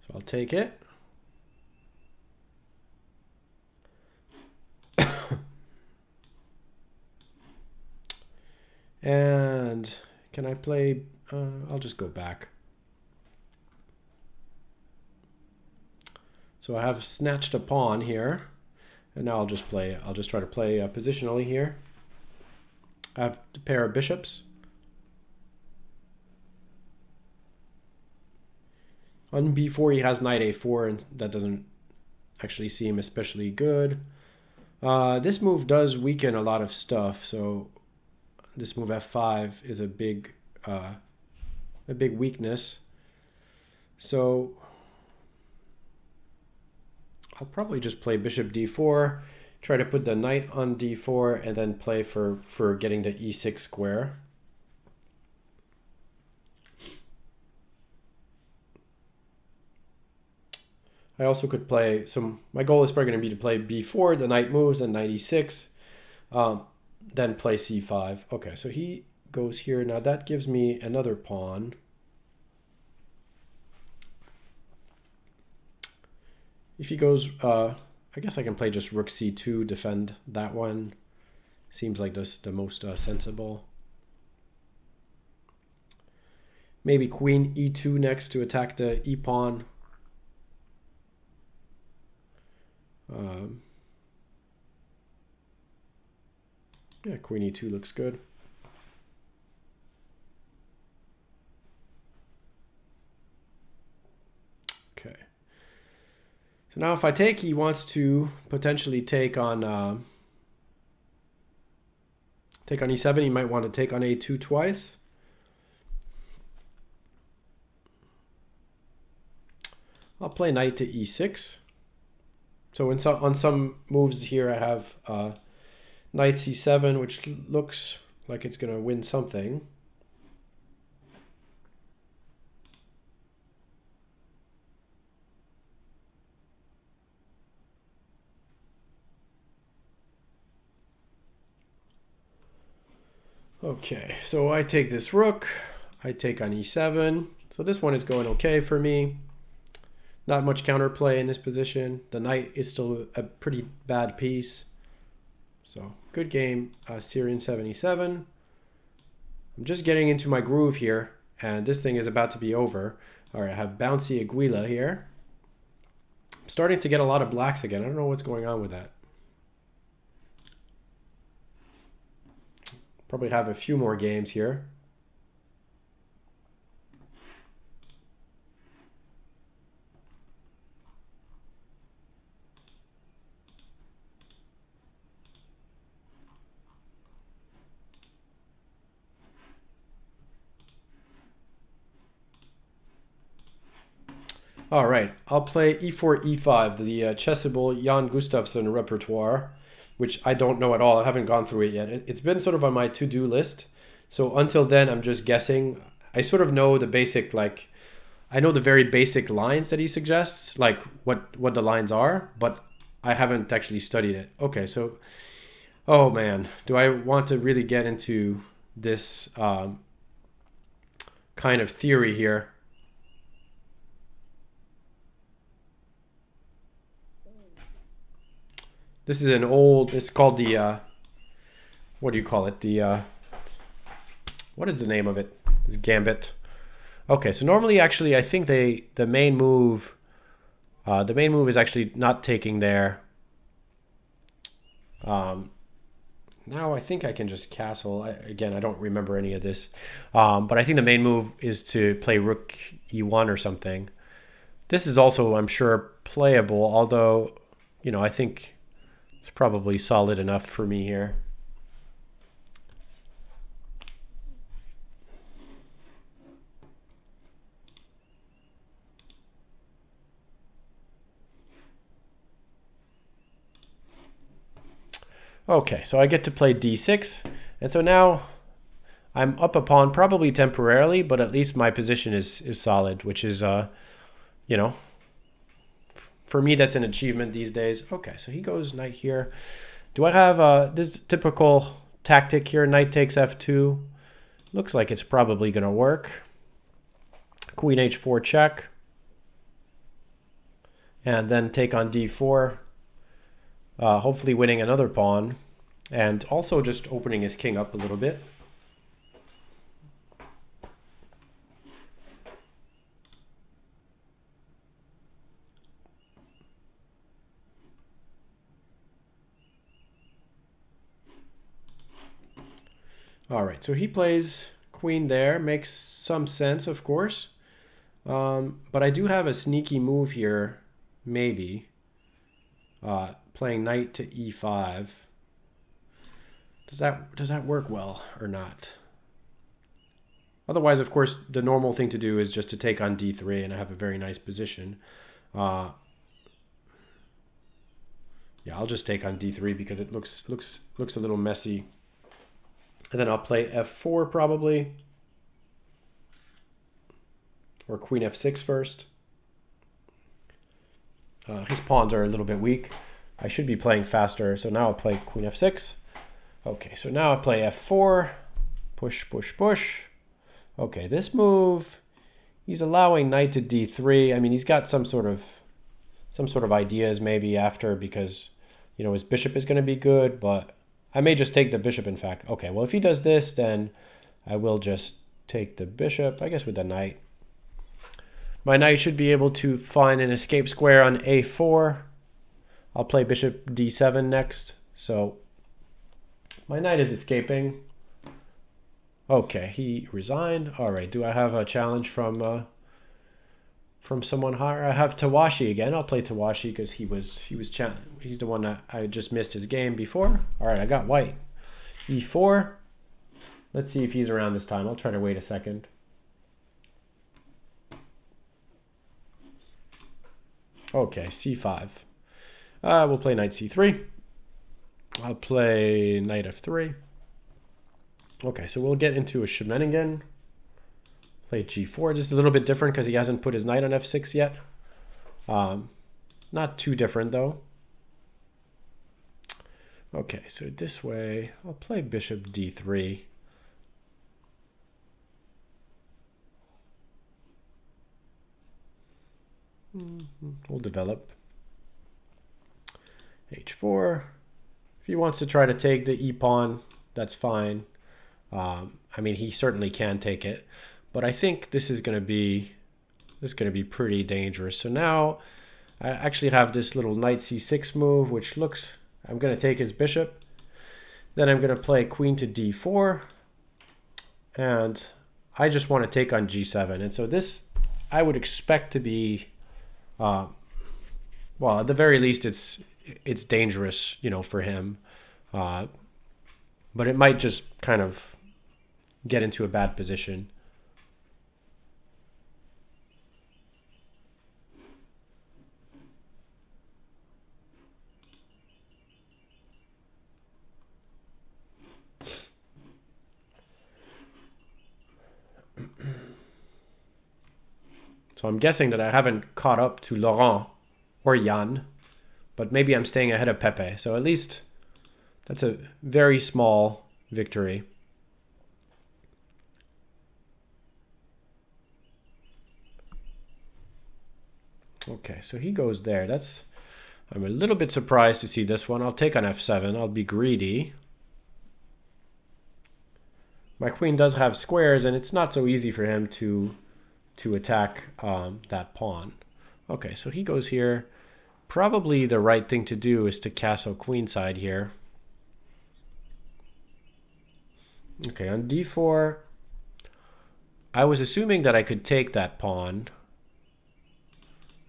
so I'll take it. And can I play, I'll just go back. So I have snatched a pawn here, and now I'll just try to play positionally here. I have a pair of bishops. On b4 he has knight a4, and that doesn't actually seem especially good. This move does weaken a lot of stuff, so this move f5 is a big weakness. So I'll probably just play bishop d4, try to put the knight on d4, and then play for getting the e6 square. I also could play my goal is probably going to be to play b4, the knight moves, and knight e6, then play c5. Okay, so he goes here. Now that gives me another pawn. If he goes, I guess I can play just rook c2, defend that one. Seems like the most sensible. Maybe queen e2 next to attack the e-pawn. Yeah, queen e2 looks good. Okay. So now if I take, he wants to potentially take on e7. He might want to take on a2 twice. I'll play knight to e6. So on some moves here I have knight c7, which looks like it's going to win something. Okay, so I take this rook, I take on e7. So this one is going okay for me. Not much counterplay in this position. The knight is still a pretty bad piece. So good game, Syrian 77. I'm just getting into my groove here, and this thing is about to be over. All right, I have bouncy Aguila here. I'm starting to get a lot of blacks again. I don't know what's going on with that. Probably have a few more games here. All right, I'll play e4, e5, the chessable Jan Gustafsson repertoire, which I don't know at all. I haven't gone through it yet. It's been sort of on my to-do list. So until then, I'm just guessing. I sort of know the basic, I know the very basic lines that he suggests, like what the lines are, but I haven't actually studied it. Okay, so, oh man, do I want to really get into this kind of theory here? This is an old, it's called the, what do you call it? What is the name of it? Gambit. Okay, so normally actually I think the main move is actually not taking there. Now I think I can just castle. Again, I don't remember any of this. But I think the main move is to play rook e1 or something. This is also, I'm sure, playable, although, I think it's probably solid enough for me here. Okay, so I get to play d6, and so now I'm up a pawn, probably temporarily, but at least my position is solid, which is, you know, for me that's an achievement these days. Okay, so he goes knight here. Do I have this typical tactic here? Knight takes f2. Looks like it's probably going to work. Queen h4 check. And then take on d4. Hopefully winning another pawn. And also just opening his king up a little bit. Alright, so he plays queen there. Makes some sense, of course. But I do have a sneaky move here, maybe. Playing knight to e5. Does that work well or not? Otherwise, of course, the normal thing to do is just to take on d3, and I have a very nice position. Yeah, I'll just take on d3 because it looks a little messy. And then I'll play f4 probably, or queen f6 first. His pawns are a little bit weak. I should be playing faster, so now I'll play queen f6. Okay, so now I play f4. Push, push, push. Okay, this move, he's allowing knight to d3. I mean, he's got some sort of ideas maybe after, because, you know, his bishop is going to be good, but I may just take the bishop, in fact. Okay, well, if he does this, then I will just take the bishop, I guess with the knight. My knight should be able to find an escape square on a4. I'll play bishop d7 next. So my knight is escaping. Okay, he resigned. All right, do I have a challenge from someone higher? I have Tawashi again. I'll play Tawashi because he's the one that I just missed his game before. All right, I got white. e4. Let's see if he's around this time. I'll try to wait a second. Okay, c5. We'll play knight c3. I'll play knight f3. Okay, so we'll get into a Charbenneua. Play g4, just a little bit different because he hasn't put his knight on f6 yet. Not too different though. Okay, so this way, I'll play bishop d3. We'll develop. h4. If he wants to try to take the e-pawn, that's fine. I mean, he certainly can take it, but I think this is going to be pretty dangerous. So now I actually have this little knight c6 move, which looks, I'm going to take his bishop. Then I'm going to play queen to d4, and I just want to take on g7. And so this, I would expect to be, well, at the very least, it's dangerous, you know, for him. But it might just kind of get into a bad position. So I'm guessing that I haven't caught up to Laurent or Jan, but maybe I'm staying ahead of Pepe. So at least that's a very small victory. Okay, so he goes there. I'm a little bit surprised to see this one. I'll take on f7. I'll be greedy. My queen does have squares, and it's not so easy for him to attack that pawn. Okay, so he goes here. Probably the right thing to do is to castle queenside here. Okay, on d4, I was assuming that I could take that pawn.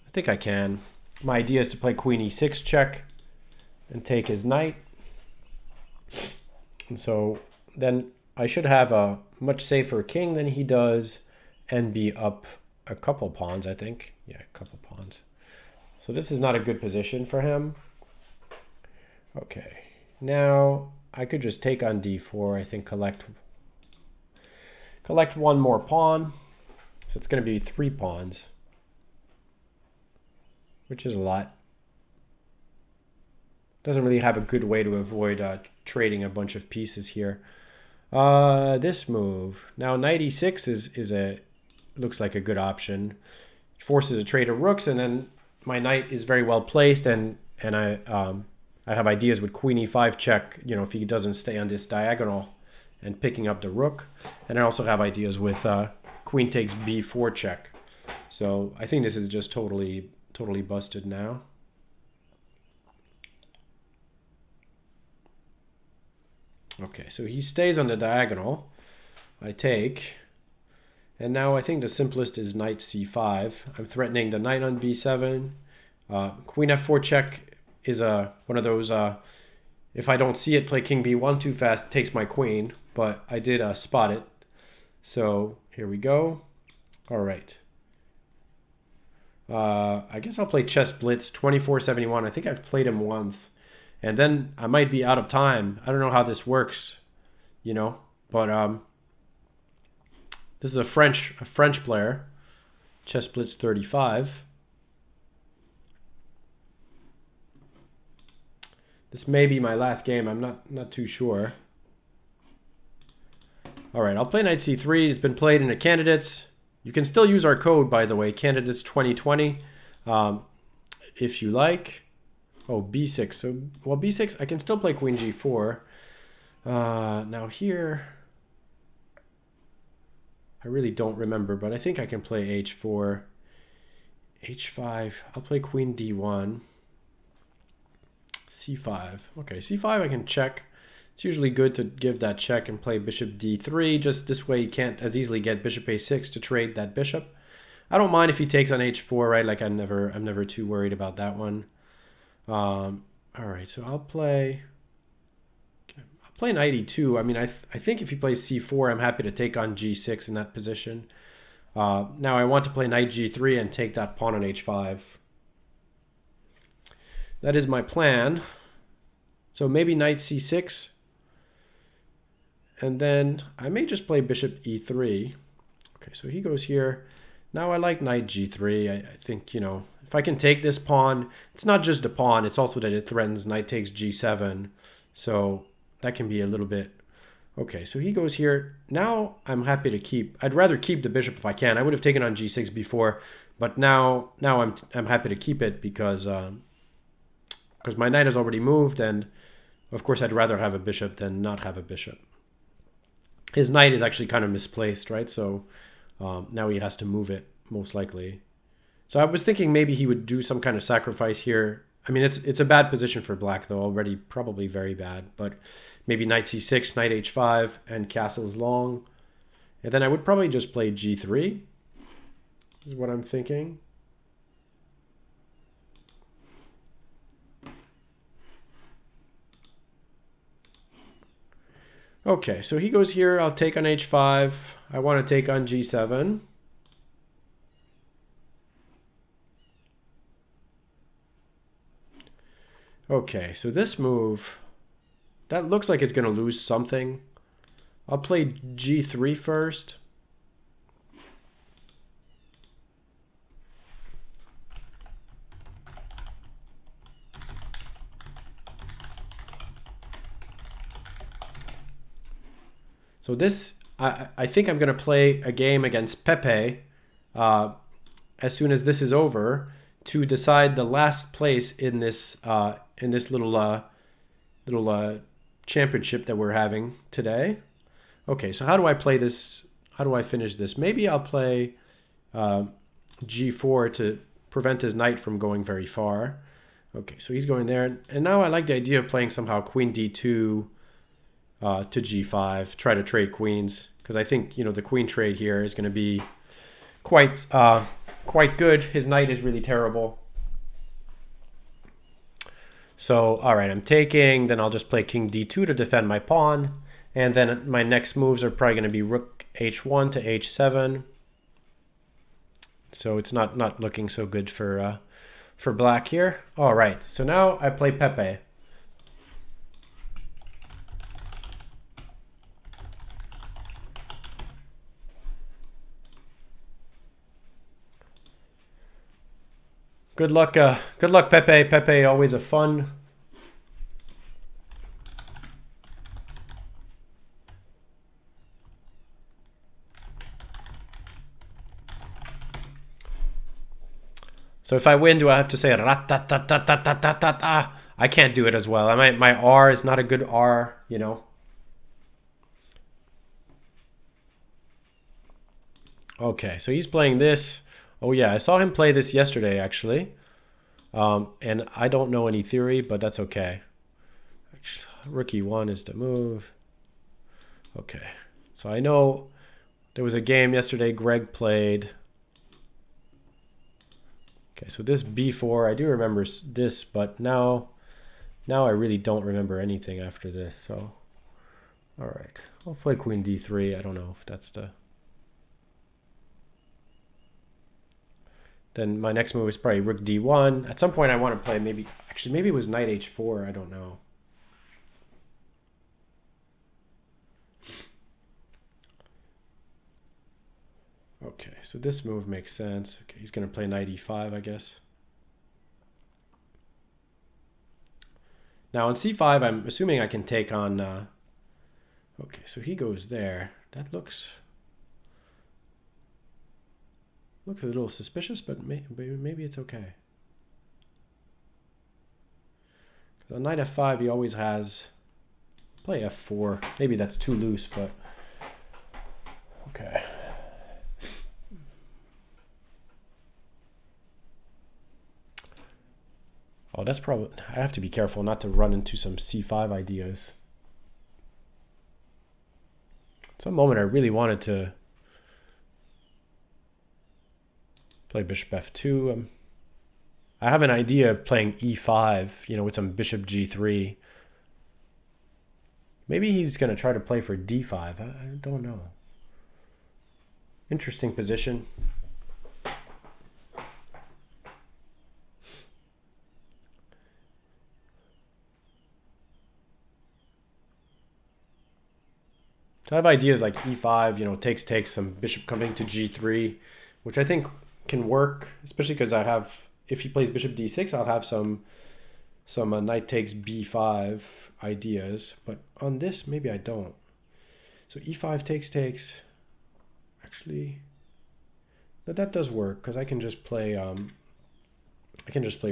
I think I can. My idea is to play queen e6 check and take his knight. And so then I should have a much safer king than he does and be up a couple pawns, I think. Yeah, a couple pawns. So this is not a good position for him. Okay. Now I could just take on d4. I think collect one more pawn. So it's going to be 3 pawns, which is a lot. Doesn't really have a good way to avoid trading a bunch of pieces here. This move. Now knight e6 looks like a good option. It forces a trade of rooks, and then my knight is very well placed, and I have ideas with queen e5 check, if he doesn't stay on this diagonal and picking up the rook. And I also have ideas with queen takes b4 check. So I think this is just totally busted now. Okay, so he stays on the diagonal. I take. And now I think the simplest is knight c5. I'm threatening the knight on b7. Queen f4 check is one of those, if I don't see it, play king b1 too fast, takes my queen. But I did spot it. So here we go. All right. I guess I'll play chess blitz 24-71. I think I've played him once. And then I might be out of time. I don't know how this works, but this is a French player, Chess Blitz 35. This may be my last game. I'm not too sure. All right, I'll play knight c3. It's been played in the candidates. You can still use our code, by the way, candidates 2020, if you like. Oh, b6. So, well, b6, I can still play queen g4. Now here, I really don't remember, but I think I can play h4. h5, I'll play queen d1. c5. Okay, c5 I can check. It's usually good to give that check and play bishop d3. Just this way you can't as easily get bishop a6 to trade that bishop. I don't mind if he takes on h4, right? Like I'm never too worried about that one. All right, so I'll play knight e2. I mean, I think if he plays c4, I'm happy to take on g6 in that position. Now I want to play knight g3 and take that pawn on h5. That is my plan. So maybe knight c6, and then I may just play bishop e3. Okay, so he goes here. Now I like knight g3. I think, if I can take this pawn, it's not just a pawn, it's also that it threatens knight takes g7. So that can be a little bit... Okay, so he goes here. Now I'm happy to keep... I'd rather keep the bishop if I can. I would have taken on g6 before, but now I'm happy to keep it because my knight has already moved, and of course I'd rather have a bishop than not have a bishop. His knight is actually kind of misplaced, right? So now he has to move it, most likely. So I was thinking maybe he would do some kind of sacrifice here. I mean, it's a bad position for black, though, already probably very bad. But maybe knight c6, knight h5, and castles long. And then I would probably just play g3, is what I'm thinking. Okay, so he goes here. I'll take on h5. I want to take on g7. Okay, so this move, that looks like it's going to lose something. I'll play g3 first. So this, I think I'm going to play a game against Pepe as soon as this is over to decide the last place in this little championship that we're having today. Okay, so how do I play this? How do I finish this? Maybe I'll play g4 to prevent his knight from going very far. Okay, so he's going there. And now I like the idea of playing somehow queen d2 to g5, try to trade queens, because I think, the queen trade here is going to be quite good. His knight is really terrible. So, all right, I'm taking, then I'll just play king d2 to defend my pawn, and then my next moves are probably going to be rook h1 to h7. So it's not looking so good for black here. All right, so now I play Pepe. Good luck, Pepe. Pepe, always a fun. So if I win, do I have to say rat-tat-tat-tat-tat-tat-tat-tat? I can't do it as well. My R is not a good R, you know. Okay, so he's playing this. Oh yeah, I saw him play this yesterday actually. And I don't know any theory, but that's okay. Rook E1 is the move. Okay, so I know there was a game yesterday Greg played. Okay, so this B4, I do remember this, but now I really don't remember anything after this. So, all right, I'll play Queen D3. I don't know if that's the. Then my next move is probably Rook D1. At some point, I want to play maybe it was Knight H4. I don't know. Okay, so this move makes sense. Okay, he's going to play Knight E5, I guess. Now on C5, I'm assuming I can take on. Okay, so he goes there. That looks a little suspicious, but maybe it's okay. On Knight F5, he always has play F4. Maybe that's too loose, but okay. Oh, that's probably. I have to be careful not to run into some C5 ideas. At some moment, I really wanted to play Bishop F2. I have an idea of playing E5, you know, with some Bishop G3. Maybe he's going to try to play for D5. I don't know. Interesting position. So I have ideas like E5, you know, takes, some bishop coming to G3, which I think can work, especially because I have, if he plays Bishop D6, I'll have some knight takes B5 ideas, but on this maybe I don't. So E5 takes. Actually, but that does work because I can just play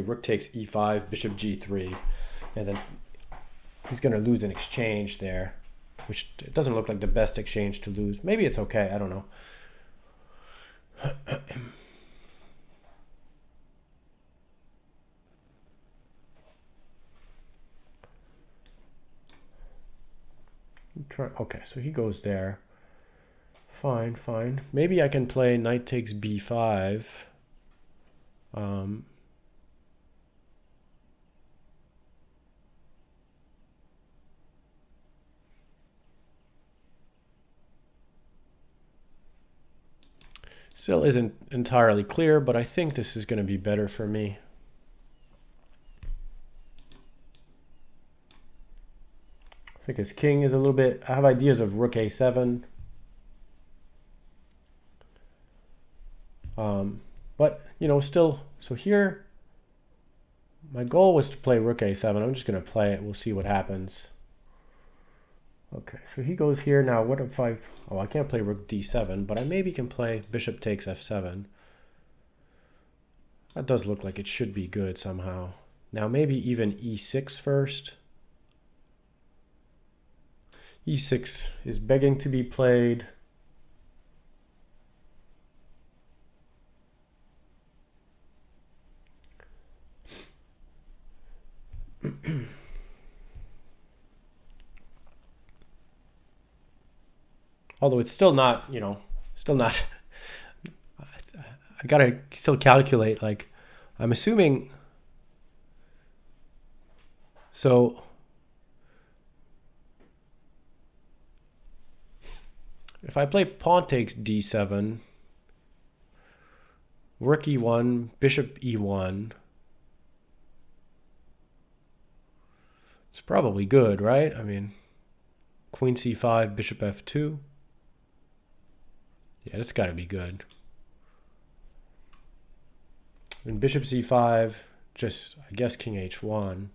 Rook takes E5, Bishop G3, and then he's going to lose an exchange there, which it doesn't look like the best exchange to lose. Maybe it's okay. I don't know. Okay, so he goes there. Fine. Maybe I can play knight takes B5. Still isn't entirely clear, but I think this is going to be better for me. I think his king is a little bit. I have ideas of Rook A7. But, you know, still, so here, my goal was to play Rook A7. I'm just going to play it. We'll see what happens. Okay, so he goes here. Now, what if I... Oh, I can't play Rook D7, but I maybe can play Bishop takes F7. That does look like it should be good somehow. Now, maybe even E6 first. E6 is begging to be played. Although it's still not, you know, I gotta still calculate, like, I'm assuming, so, if I play pawn takes D7, Rook E1, Bishop E1, it's probably good, right? I mean, Queen C5, Bishop F2. Yeah, that's got to be good. And bishop c5, just, I guess, king h1.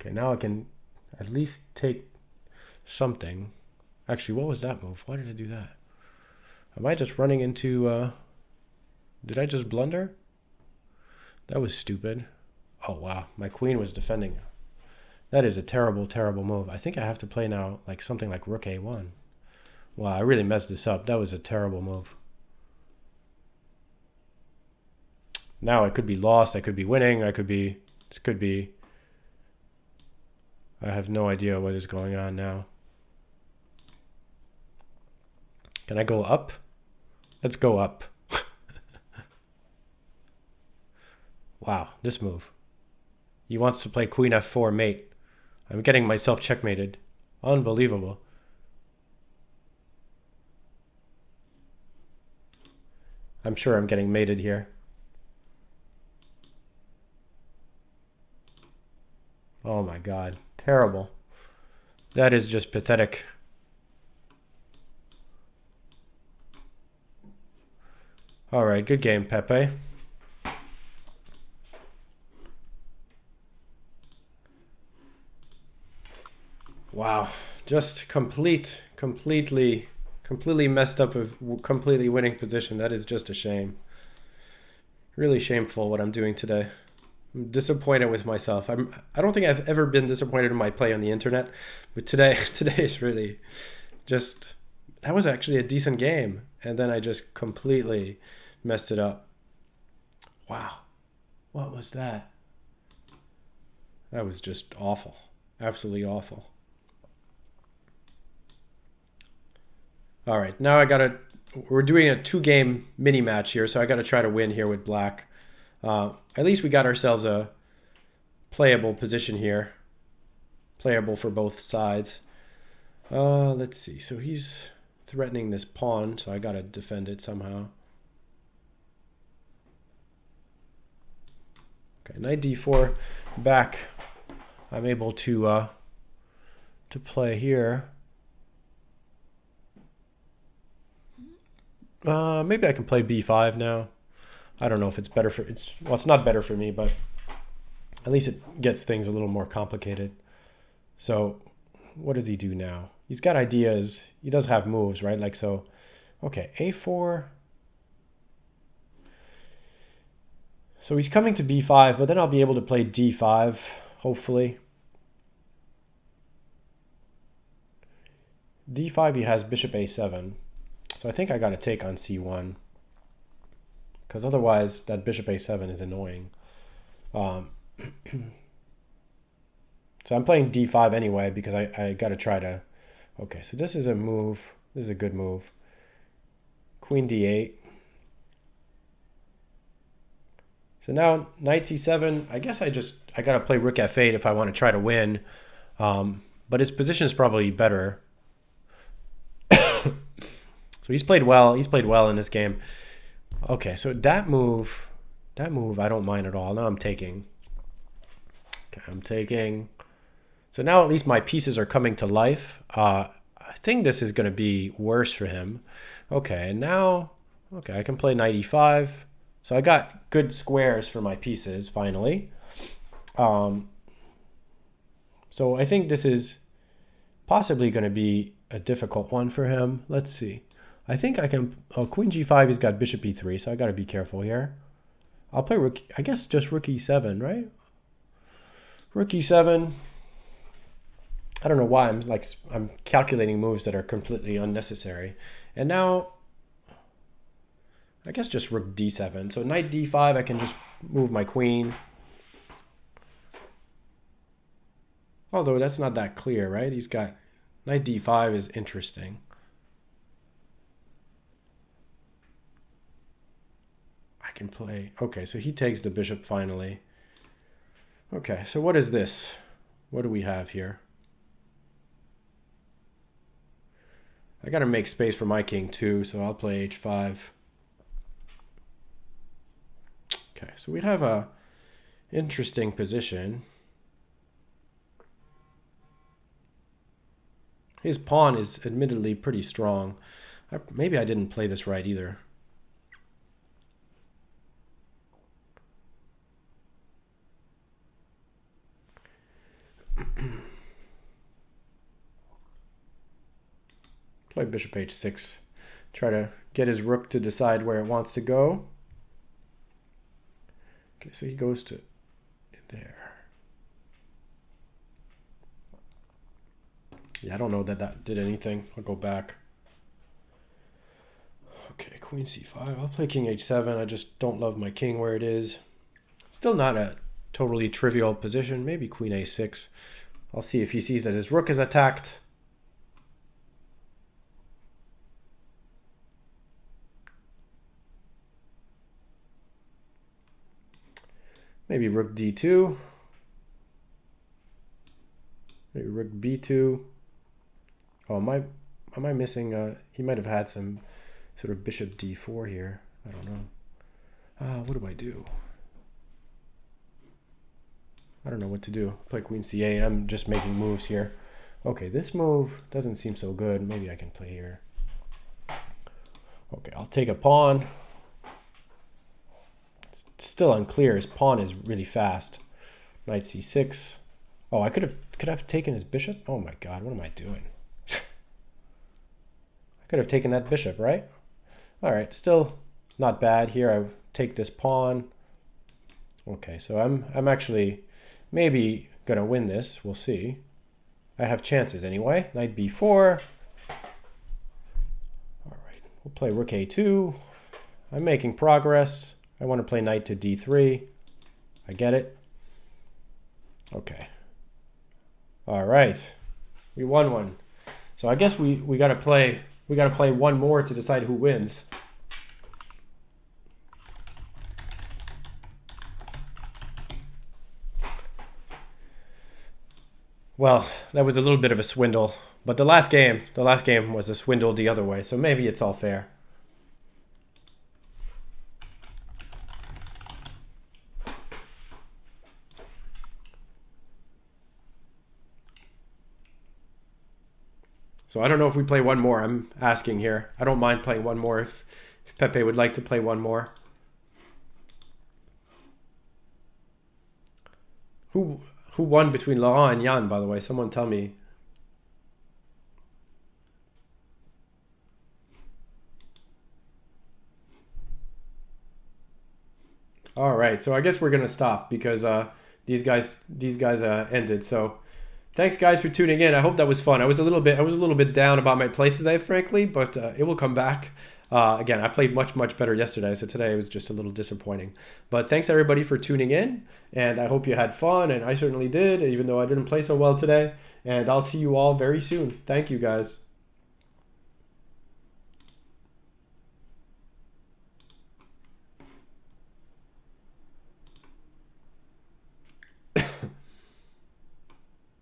Okay, now I can at least take something. Actually, what was that move? Why did I do that? Am I just running into... did I just blunder? That was stupid. Oh, wow. My queen was defending. That is a terrible, terrible move. I think I have to play now like something like rook a1. Wow, I really messed this up. That was a terrible move. Now I could be lost. I could be winning. I could be... This could be... I have no idea what is going on now. Can I go up? Let's go up. Wow, this move. He wants to play queen f4 mate. I'm getting myself checkmated. Unbelievable. I'm sure I'm getting mated here. Oh my god. Terrible. That is just pathetic. Alright, good game, Pepe. Wow. Just completely messed up a completely winning position. That is just a shame. Really shameful what I'm doing today. I'm disappointed with myself. I don't think I've ever been disappointed in my play on the internet, but today is really just... That was actually a decent game, and then I just completely messed it up. Wow. What was that? That was just awful. Absolutely awful. Alright, now we're doing a 2-game mini match here, so I gotta try to win here with black. At least we got ourselves a playable position here. Playable for both sides. Let's see. So he's threatening this pawn, so I gotta defend it somehow. Okay, knight d4 back. I'm able to play here. Maybe I can play b5 now. I don't know if it's better for... Well, it's not better for me, but at least it gets things a little more complicated. So, what does he do now? He's got ideas. He does have moves, right? Like so. Okay, a4. So he's coming to b5, but then I'll be able to play d5, hopefully. d5, he has bishop a7. So I think I got to take on c1. Because otherwise, that bishop a7 is annoying. So I'm playing d5 anyway, because I got to try to... Okay, so this is a move. This is a good move. Queen d8. So now, knight c7. I guess I got to play rook f8 if I want to try to win. But his position is probably better. So he's played well. He's played well in this game. Okay, so that move I don't mind at all. Now I'm taking. Okay, I'm taking. So now at least my pieces are coming to life. I think this is going to be worse for him. Okay, now, okay, I can play knight e5. So I got good squares for my pieces, finally. So I think this is possibly going to be a difficult one for him. Let's see. I think I can... Oh, queen g5, he's got bishop e3, so I got to be careful here. I'll play rook... I guess just rook e7, right? Rook e7. I don't know why I'm calculating moves that are completely unnecessary. And now, I guess just rook d7. So knight d5, I can just move my queen. Although that's not that clear, right? He's got... Knight d5 is interesting. I can play... Okay, so he takes the bishop finally. Okay, so what is this? What do we have here? I got to make space for my king too, so I'll play h5. Okay, so we have a interesting position. His pawn is admittedly pretty strong. Maybe I didn't play this right either. Play bishop h6. Try to get his rook to decide where it wants to go. Okay, so he goes to there. Yeah, I don't know that that did anything. I'll go back. Okay, queen c5. I'll play king h7. I just don't love my king where it is. Still not a totally trivial position. Maybe queen a6. I'll see if he sees that his rook is attacked. Maybe rook d2. Maybe rook b2. Oh, am I missing? He might have had some sort of bishop d4 here. I don't know. What do I do? I don't know what to do. Play queen c8. I'm just making moves here. Okay, this move doesn't seem so good. Maybe I can play here. Okay, I'll take a pawn. It's still unclear. His pawn is really fast. Knight c6. Oh, I could have taken his bishop. Oh my god, what am I doing? I could have taken that bishop, right? All right, still not bad here. I take this pawn. Okay, so I'm actually maybe gonna win this. We'll see. I have chances anyway. Knight b4. All right, we'll play rook a2. I'm making progress. I want to play knight to d3. I get it. Okay. All right, we won one. So I guess we gotta play one more to decide who wins. Well, that was a little bit of a swindle, but the last game was a swindle the other way, so maybe it's all fair. So I don't know if we play one more. I'm asking here. I don't mind playing one more if Pepe would like to play one more. Who won between Laurent and Jan, by the way? Someone tell me. All right, so I guess we're gonna stop because these guys ended. So thanks guys for tuning in. I hope that was fun. I was a little bit down about my play today, frankly, but it will come back. Again, I played much better yesterday, so today was just a little disappointing. But thanks everybody for tuning in, and I hope you had fun, and I certainly did, even though I didn't play so well today. And I'll see you all very soon. Thank you guys.